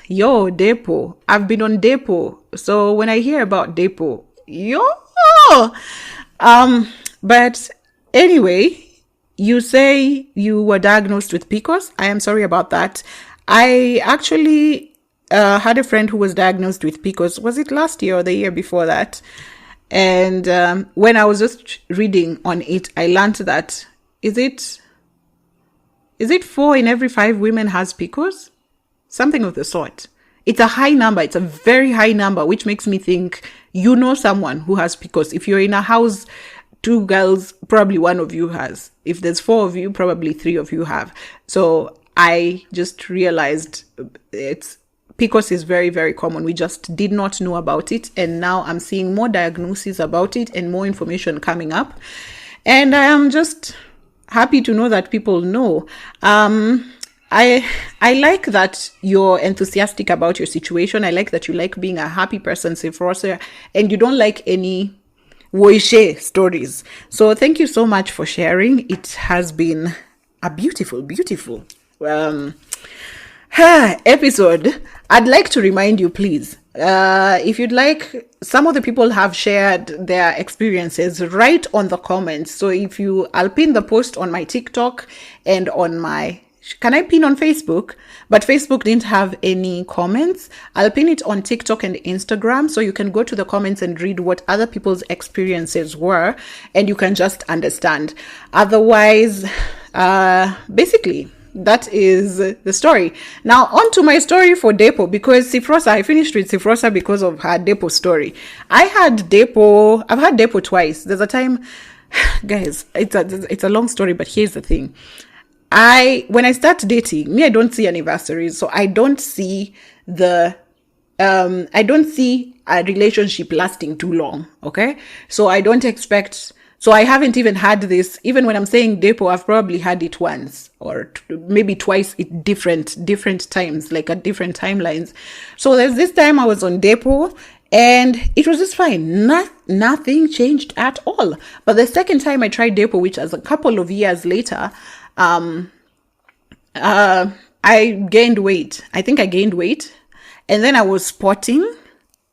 Depo. I've been on Depo. So when I hear about Depo, but anyway, you say you were diagnosed with PCOS. I am sorry about that. I actually had a friend who was diagnosed with PCOS. Was it last year or the year before that? And when I was just reading on it, I learned that is it 4 in every 5 women has PCOS? Something of the sort. It's a high number. It's a very high number, which makes me think someone who has PCOS. If you're in a house, 2 girls, probably 1 of you has. If there's 4 of you, probably 3 of you have. So I just realized PCOS is very, very common. We just did not know about it. And now I'm seeing more diagnoses about it and more information coming up. And I am just happy to know that people know. I like that you're enthusiastic about your situation. I like that you like being a happy person, Sifrosa, and you don't like any woishe stories. So thank you so much for sharing. It has been a beautiful, beautiful episode. I'd like to remind you, please, if you'd like, some of the people have shared their experiences right on the comments. So I'll pin the post on my TikTok and on my, can I pin on Facebook? But Facebook didn't have any comments. I'll pin it on TikTok and Instagram. So you can go to the comments and read what other people's experiences were, and you can just understand. Otherwise, basically, that is the story. Now, on to my story for Depo, because Sifrosa, I finished with Sifrosa because of her Depo story. I've had Depo twice. There's a time, guys, it's a long story, but here's the thing. When I start dating, I don't see anniversaries, so I don't see a relationship lasting too long. Okay, so I don't expect. So I haven't even had this. Even when I'm saying Depo, I've probably had it once or maybe twice at different times, like at different timelines. So there's this time I was on Depo, and it was just fine. Nothing changed at all. But the second time I tried Depo, which was a couple of years later, I gained weight. I think I gained weight, and then I was spotting,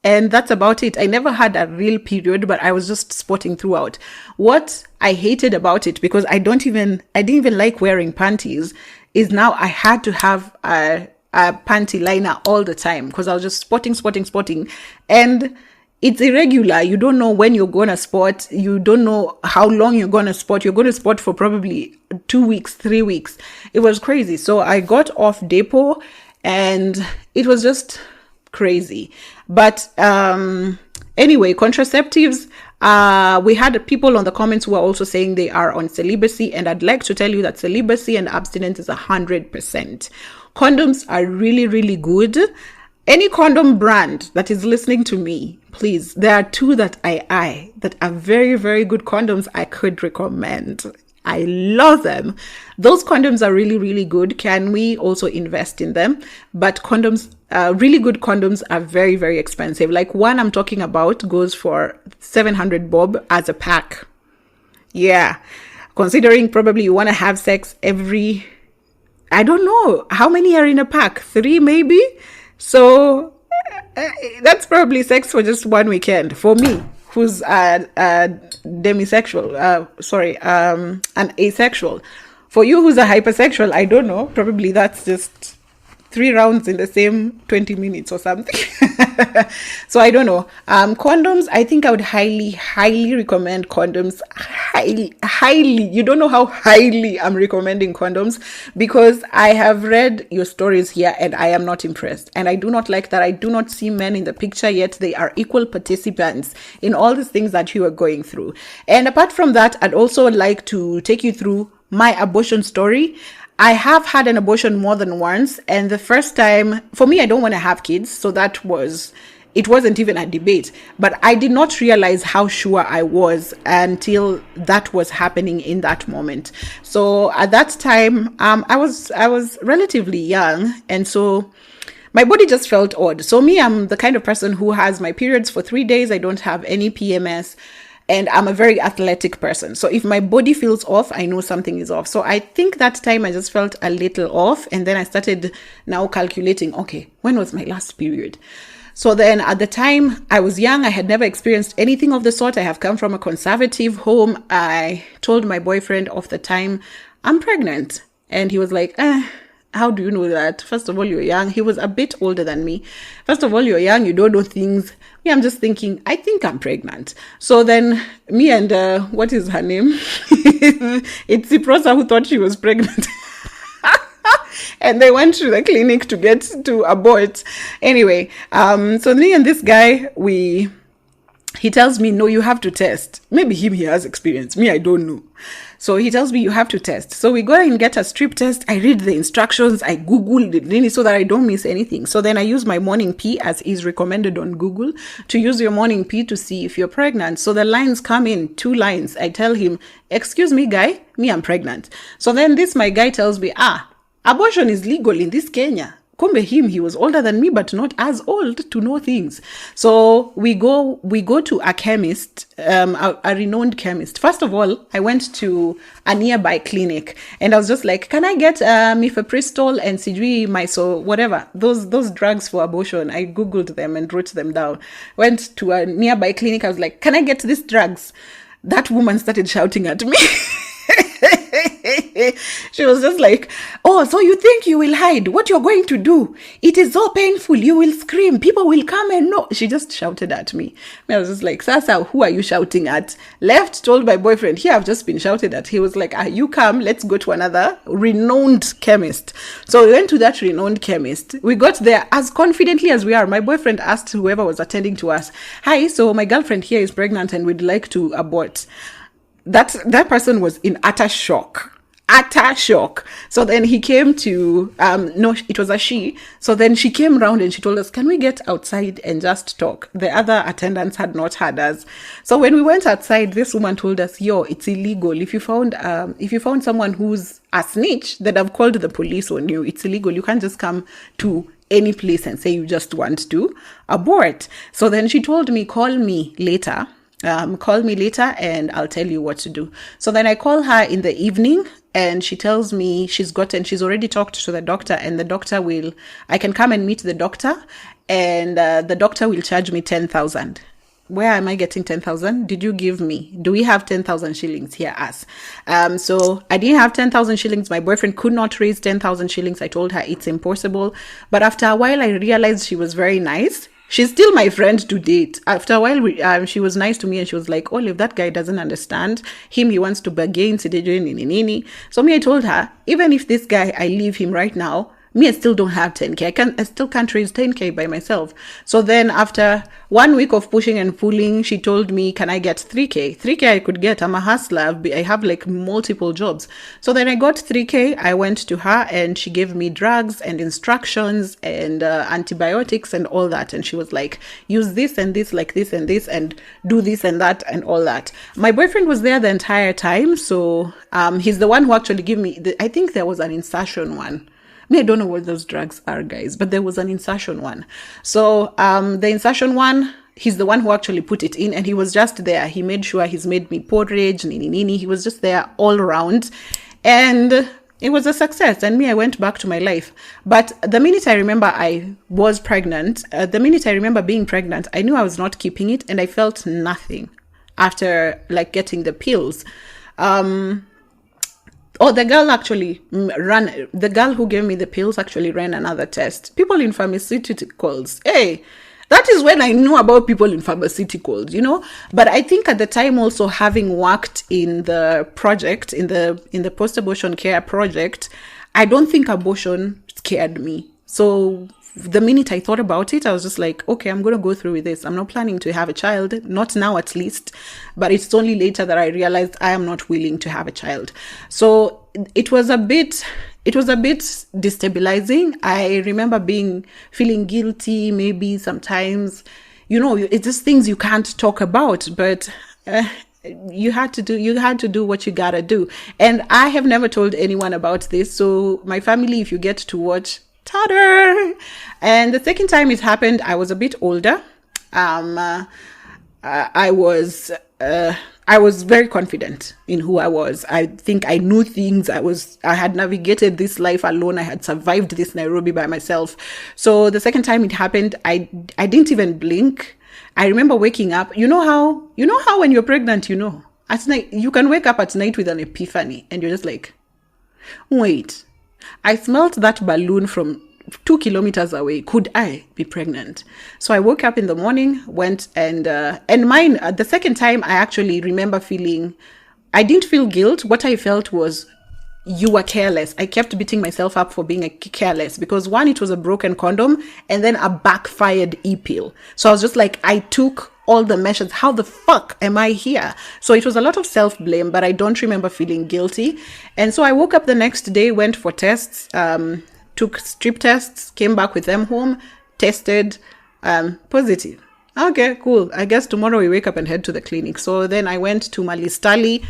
and that's about it. I never had a real period, but I was just spotting throughout. What I hated about it, because I didn't even like wearing panties, is now I had to have a panty liner all the time because I was just spotting, and it's irregular. You don't know when you're going to spot. You don't know how long you're going to spot. You're going to spot for probably 2 weeks, 3 weeks. It was crazy. So I got off Depo, and it was just crazy. But anyway, contraceptives. We had people on the comments who are also saying they are on celibacy. And I'd like to tell you that celibacy and abstinence is 100%. Condoms are really, really good. Any condom brand that is listening to me, please, there are two that that are very, very good condoms I could recommend. I love them. Those condoms are really, really good. Can we also invest in them? But condoms, really good condoms are very, very expensive. Like one I'm talking about goes for 700 bob as a pack. Yeah. Considering probably you want to have sex every, I don't know, how many are in a pack? 3 maybe? So that's probably sex for just one weekend for me, who's a demisexual, an asexual. For you who's a hypersexual, I don't know, probably that's just 3 rounds in the same 20 minutes or something. So I don't know. Condoms, I think I would highly recommend condoms. Highly. You don't know how highly I'm recommending condoms, because I have read your stories here and I am not impressed. And I do not like that. I do not see men in the picture, yet they are equal participants in all these things that you are going through. And apart from that, I'd also like to take you through my abortion story. I have had an abortion more than once, and the first time, for me, I don't want to have kids, so it wasn't even a debate, but I did not realize how sure I was until that was happening in that moment. So at that time, I was relatively young, and so my body just felt odd. So me, I'm the kind of person who has my periods for 3 days. I don't have any PMS. And I'm a very athletic person. So if my body feels off, I know something is off. So I think that time I just felt a little off. And then I started now calculating, okay, when was my last period? So then at the time I was young, I had never experienced anything of the sort. I have come from a conservative home. I told my boyfriend of the time, I'm pregnant. And he was like, how do you know that? First of all, you're young. He was a bit older than me. First of all, you're young. You don't know things. Me, I'm just thinking, I think I'm pregnant. So then me and, what is her name? It's Ciprosa who thought she was pregnant. And they went to the clinic to abort. Anyway, so me and this guy, he tells me, no, you have to test. Maybe he has experience. Me, I don't know. So he tells me you have to test. So we go and get a strip test. I read the instructions. I Googled it really so that I don't miss anything. So then I use my morning pee, as is recommended on Google, to use your morning pee to see if you're pregnant. So the lines come in, 2 lines. I tell him, excuse me, guy, me, I'm pregnant. So then my guy tells me, Abortion is legal in this Kenya. Kumbe he was older than me, but not as old to know things. So we go to a chemist, a renowned chemist. First of all, I went to a nearby clinic and I was just like, can I get mifepristol and sijui myso, whatever, those drugs for abortion. I Googled them and wrote them down. Went to a nearby clinic. I was like, can I get these drugs? That woman started shouting at me. She was just like, oh, so you think you will hide what you're going to do? It is so painful. You will scream. People will come and know. She just shouted at me. I was just like, Sasa, who are you shouting at? Left, told my boyfriend, here, I've just been shouted at. He was like, you come, let's go to another renowned chemist. So we went to that renowned chemist. We got there as confidently as we are. My boyfriend asked whoever was attending to us, hi, so my girlfriend here is pregnant and we'd like to abort. That person was in utter shock. So then he came to, no, it was a she. So then she came round and she told us, can we get outside and just talk? The other attendants had not heard us. So when we went outside, this woman told us, yo, it's illegal. If you found someone who's a snitch, then I've called the police on you. It's illegal. You can't just come to any place and say you just want to abort. So then she told me, call me later and I'll tell you what to do. So then I call her in the evening and she tells me she's already talked to the doctor and I can come and meet the doctor and the doctor will charge me 10,000. Where am I getting 10,000? Did you give me? Do we have 10,000 shillings here? Us. So I didn't have 10,000 shillings. My boyfriend could not raise 10,000 shillings. I told her it's impossible. But after a while, I realized she was very nice. She's still my friend to date. After a while, she was nice to me and she was like, Olive, that guy doesn't understand. He wants to bargain. So me, I told her, even if this guy, I leave him right now, me, I still don't have 10K. I still can't raise 10K by myself. So then after 1 week of pushing and pulling, she told me, can I get 3K? 3K I could get. I'm a hustler. I have like multiple jobs. So then I got 3K. I went to her and she gave me drugs and instructions and antibiotics and all that. And she was like, use this and this, like this and this, and do this and that and all that. My boyfriend was there the entire time. So he's the one who actually gave me, I think there was an insertion one. I don't know what those drugs are, guys, but there was an insertion one. So the insertion one, he's the one who actually put it in and he was just there. He made sure he's made me porridge, nini. He was just there all around and it was a success. And me, I went back to my life. But the minute I remember I was pregnant, the minute I remember being pregnant, I knew I was not keeping it and I felt nothing after like getting the pills. The girl who gave me the pills actually ran another test. People in pharmaceuticals. Hey, that is when I knew about people in pharmaceuticals, But I think at the time also having worked in the project, in the post-abortion care project, I don't think abortion scared me. So the minute I thought about it, I was just like, okay, I'm going to go through with this. I'm not planning to have a child, not now at least, but it's only later that I realized I am not willing to have a child. So it was a bit destabilizing. I remember feeling guilty, maybe sometimes, it's just things you can't talk about, but you had to do what you gotta do. And I have never told anyone about this. So my family, if you get to watch, ta-da! And the second time it happened, I was a bit older. I was very confident in who I was. I think I knew things. I had navigated this life alone. I had survived this Nairobi by myself. So the second time it happened, I didn't even blink. I remember waking up. You know how when you're pregnant, at night, you can wake up at night with an epiphany and you're just like, wait, I smelled that balloon from 2 kilometers away. Could I be pregnant? So I woke up in the morning, went and mine, the second time I actually remember I didn't feel guilt. What I felt was, you were careless. I kept beating myself up for being careless because one, it was a broken condom and then a backfired e-pill. So I was just like, I took all the measures. How the fuck am I here? So it was a lot of self-blame, but I don't remember feeling guilty. And so I woke up the next day, went for tests, took strip tests, came back with them home, tested, positive. Okay, cool. I guess tomorrow we wake up and head to the clinic. So then I went to Malistali.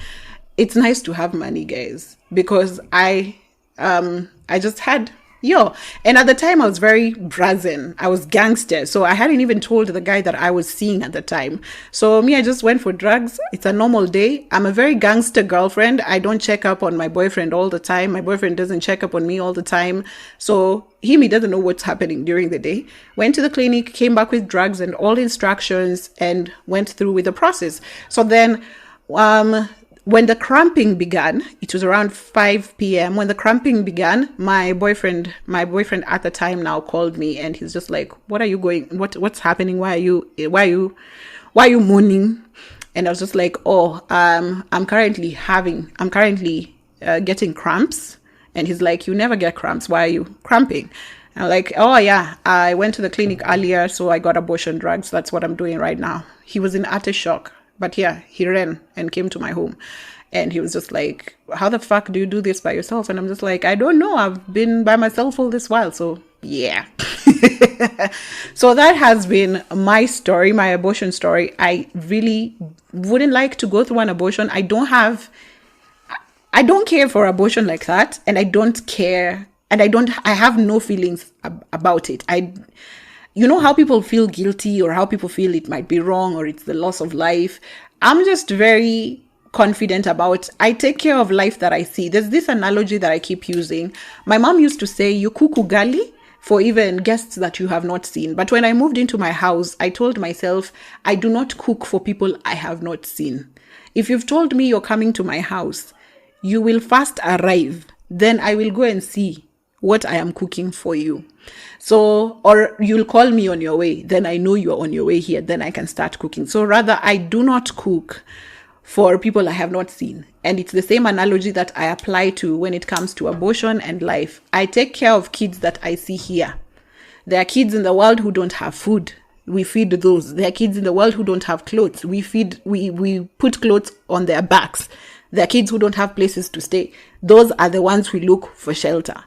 It's nice to have money, guys, because I I just had, and at the time I was very brazen. I was gangster. So I hadn't even told the guy that I was seeing at the time. So me, I just went for drugs. It's a normal day. I'm a very gangster girlfriend. I don't check up on my boyfriend all the time. My boyfriend doesn't check up on me all the time. So he doesn't know what's happening during the day. Went to the clinic, came back with drugs and all instructions, and went through with the process. So then, when the cramping began, it was around 5 p.m. When the cramping began, my boyfriend at the time now called me, and he's just like, what's happening? Why are you moaning? And I was just like, I'm currently getting cramps. And he's like, you never get cramps. Why are you cramping? And I'm like, oh yeah, I went to the clinic earlier, so I got abortion drugs. That's what I'm doing right now. He was in utter shock. But yeah, he ran and came to my home, and he was just like, how the fuck do you do this by yourself? And I'm just like, I don't know. I've been by myself all this while. So yeah. So that has been my story, my abortion story. I really wouldn't like to go through an abortion. I don't care for abortion like that. And I don't care. And I have no feelings about it. You know how people feel guilty, or how people feel it might be wrong, or it's the loss of life. I'm just very confident about, I take care of life that I see. There's this analogy that I keep using. My mom used to say, you cook ugali for even guests that you have not seen. But when I moved into my house, I told myself, I do not cook for people I have not seen. If you've told me you're coming to my house, you will first arrive. Then I will go and see what I am cooking for you. So, or you'll call me on your way. Then I know you're on your way here. Then I can start cooking. So rather, I do not cook for people I have not seen. And it's the same analogy that I apply to when it comes to abortion and life. I take care of kids that I see here. There are kids in the world who don't have food. We feed those. There are kids in the world who don't have clothes. We put clothes on their backs. There are kids who don't have places to stay. Those are the ones we look for shelter.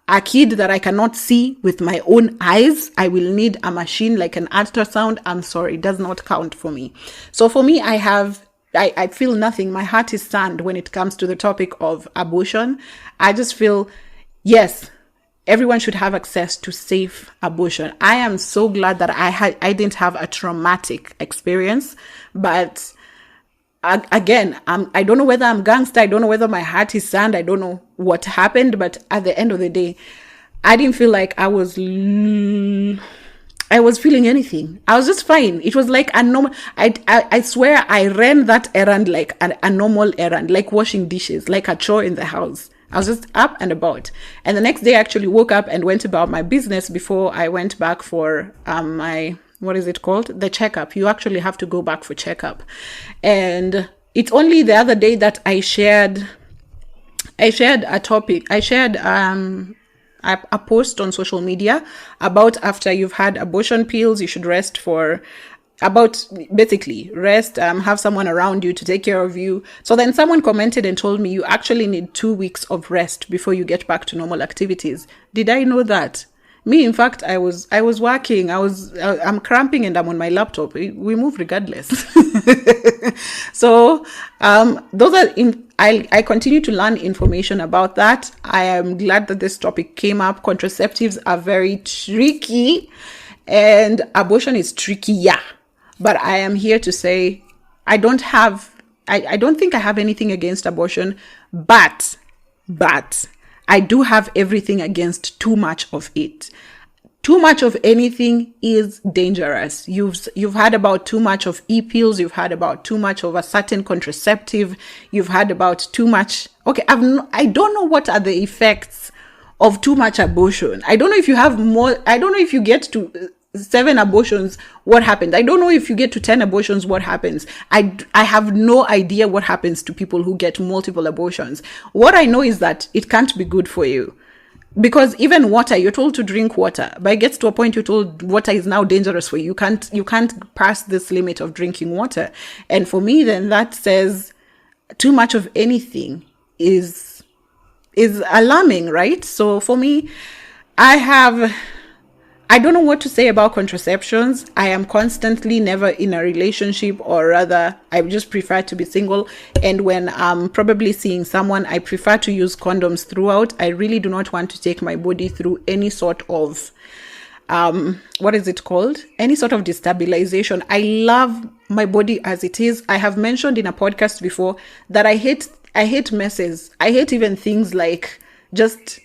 A kid that I cannot see with my own eyes, I will need a machine like an ultrasound. I'm sorry, it does not count for me. So for me, I feel nothing. My heart is sand when it comes to the topic of abortion. I just feel, yes, everyone should have access to safe abortion. I am so glad that I didn't have a traumatic experience, but again, I don't know whether I'm gangster. I don't know whether my heart is sand. I don't know what happened. But at the end of the day, I didn't feel like I was feeling anything. I was just fine. It was like a normal, I swear I ran that errand like a normal errand, like washing dishes, like a chore in the house. I was just up and about. And the next day I actually woke up and went about my business before I went back for what is it called? The checkup. You actually have to go back for checkup. And it's only the other day that I shared a topic. I shared a post on social media about after you've had abortion pills, you should rest rest, have someone around you to take care of you. So then someone commented and told me you actually need 2 weeks of rest before you get back to normal activities. Did I know that? Me, in fact, I was working. I'm cramping and I'm on my laptop. We move regardless. So, those are I continue to learn information about that. I am glad that this topic came up. Contraceptives are very tricky, and abortion is tricky. Yeah. But I am here to say, I don't think I have anything against abortion, but I do have everything against too much of it. Too much of anything is dangerous. You've had about too much of e-pills. You've had about too much of a certain contraceptive. You've had about too much. Okay, I don't know what are the effects of too much abortion. I don't know if you have more. I don't know if you get to 7 abortions, what happens? I don't know if you get to 10 abortions, what happens? I have no idea what happens to people who get multiple abortions. What I know is that it can't be good for you. Because even water, you're told to drink water, but it gets to a point you're told water is now dangerous for you. You can't pass this limit of drinking water. And for me, then that says too much of anything is alarming, right? So for me, I have I don't know what to say about contraceptions. I am constantly never in a relationship, or rather, I just prefer to be single. And when I'm probably seeing someone, I prefer to use condoms throughout. I really do not want to take my body through any sort of, what is it called? Any sort of destabilization. I love my body as it is. I have mentioned in a podcast before that I hate messes. I hate even things like just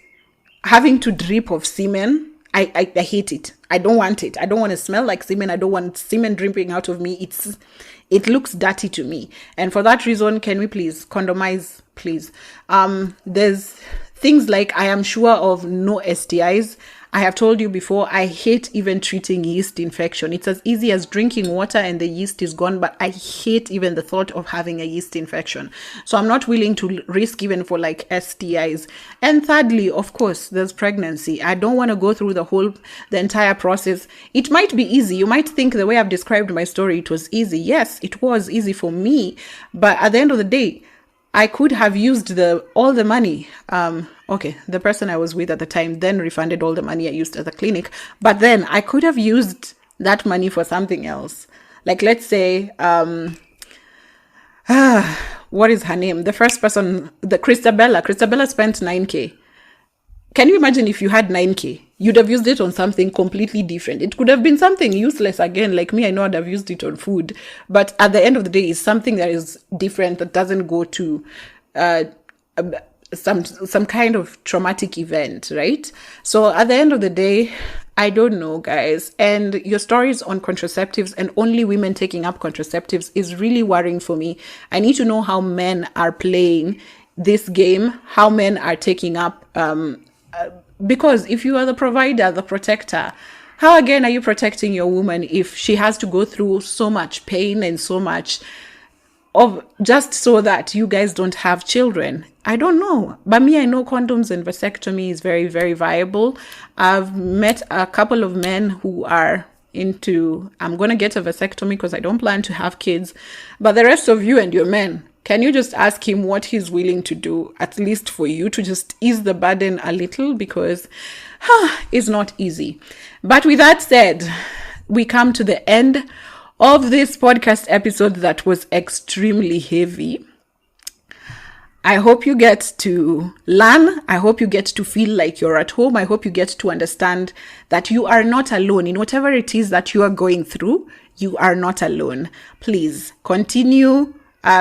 having to drip of semen. I hate it. I don't want it. I don't want to smell like semen. I don't want semen dripping out of me. It looks dirty to me. And for that reason, can we please condomize, please? There's things like I am sure of no STIs. I have told you before, I hate even treating yeast infection. It's as easy as drinking water and the yeast is gone, but I hate even the thought of having a yeast infection. So I'm not willing to risk even for like STIs. And thirdly, of course, there's pregnancy. I don't want to go through the entire process. It might be easy. You might think the way I've described my story, it was easy. Yes, it was easy for me. But at the end of the day, I could have used all the money. Okay, the person I was with at the time then refunded all the money I used at the clinic. But then I could have used that money for something else. Like, let's say, what is her name? The first person, the Christabella. Christabella spent 9K. Can you imagine if you had 9K? You'd have used it on something completely different. It could have been something useless again. Like me, I know I'd have used it on food. But at the end of the day, it's something that is different, that doesn't go to some kind of traumatic event, right? So at the end of the day, I don't know, guys. And your stories on contraceptives and only women taking up contraceptives is really worrying for me. I need to know how men are playing this game, how men are taking up, because if you are the provider, the protector, how again are you protecting your woman if she has to go through so much pain and so much of just so that you guys don't have children? I don't know. But me, I know condoms and vasectomy is very, very viable. I've met a couple of men who are into, I'm going to get a vasectomy because I don't plan to have kids. But the rest of you and your men, can you just ask him what he's willing to do, at least for you to just ease the burden a little, because it's not easy. But with that said, we come to the end of this podcast episode that was extremely heavy. I hope you get to learn. I hope you get to feel like you're at home. I hope you get to understand that you are not alone in whatever it is that you are going through. You are not alone. Please continue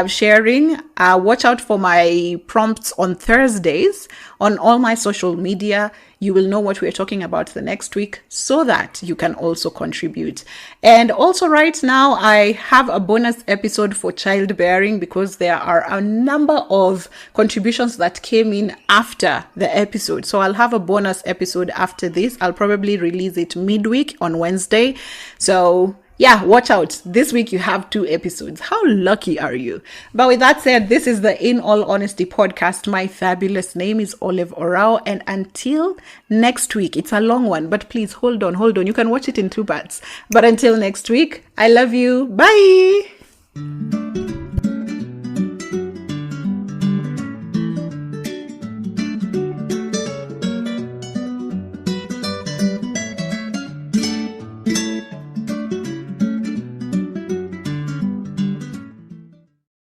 sharing. Watch out for my prompts on Thursdays on all my social media. You will know what we're talking about the next week so that you can also contribute. And also right now, I have a bonus episode for childbearing because there are a number of contributions that came in after the episode. So I'll have a bonus episode after this. I'll probably release it midweek on Wednesday. So yeah, watch out. This week you have 2 episodes. How lucky are you? But with that said, this is the In All Honesty podcast. My fabulous name is Olive Orao. And until next week, it's a long one, but please hold on. You can watch it in 2 parts. But until next week, I love you. Bye.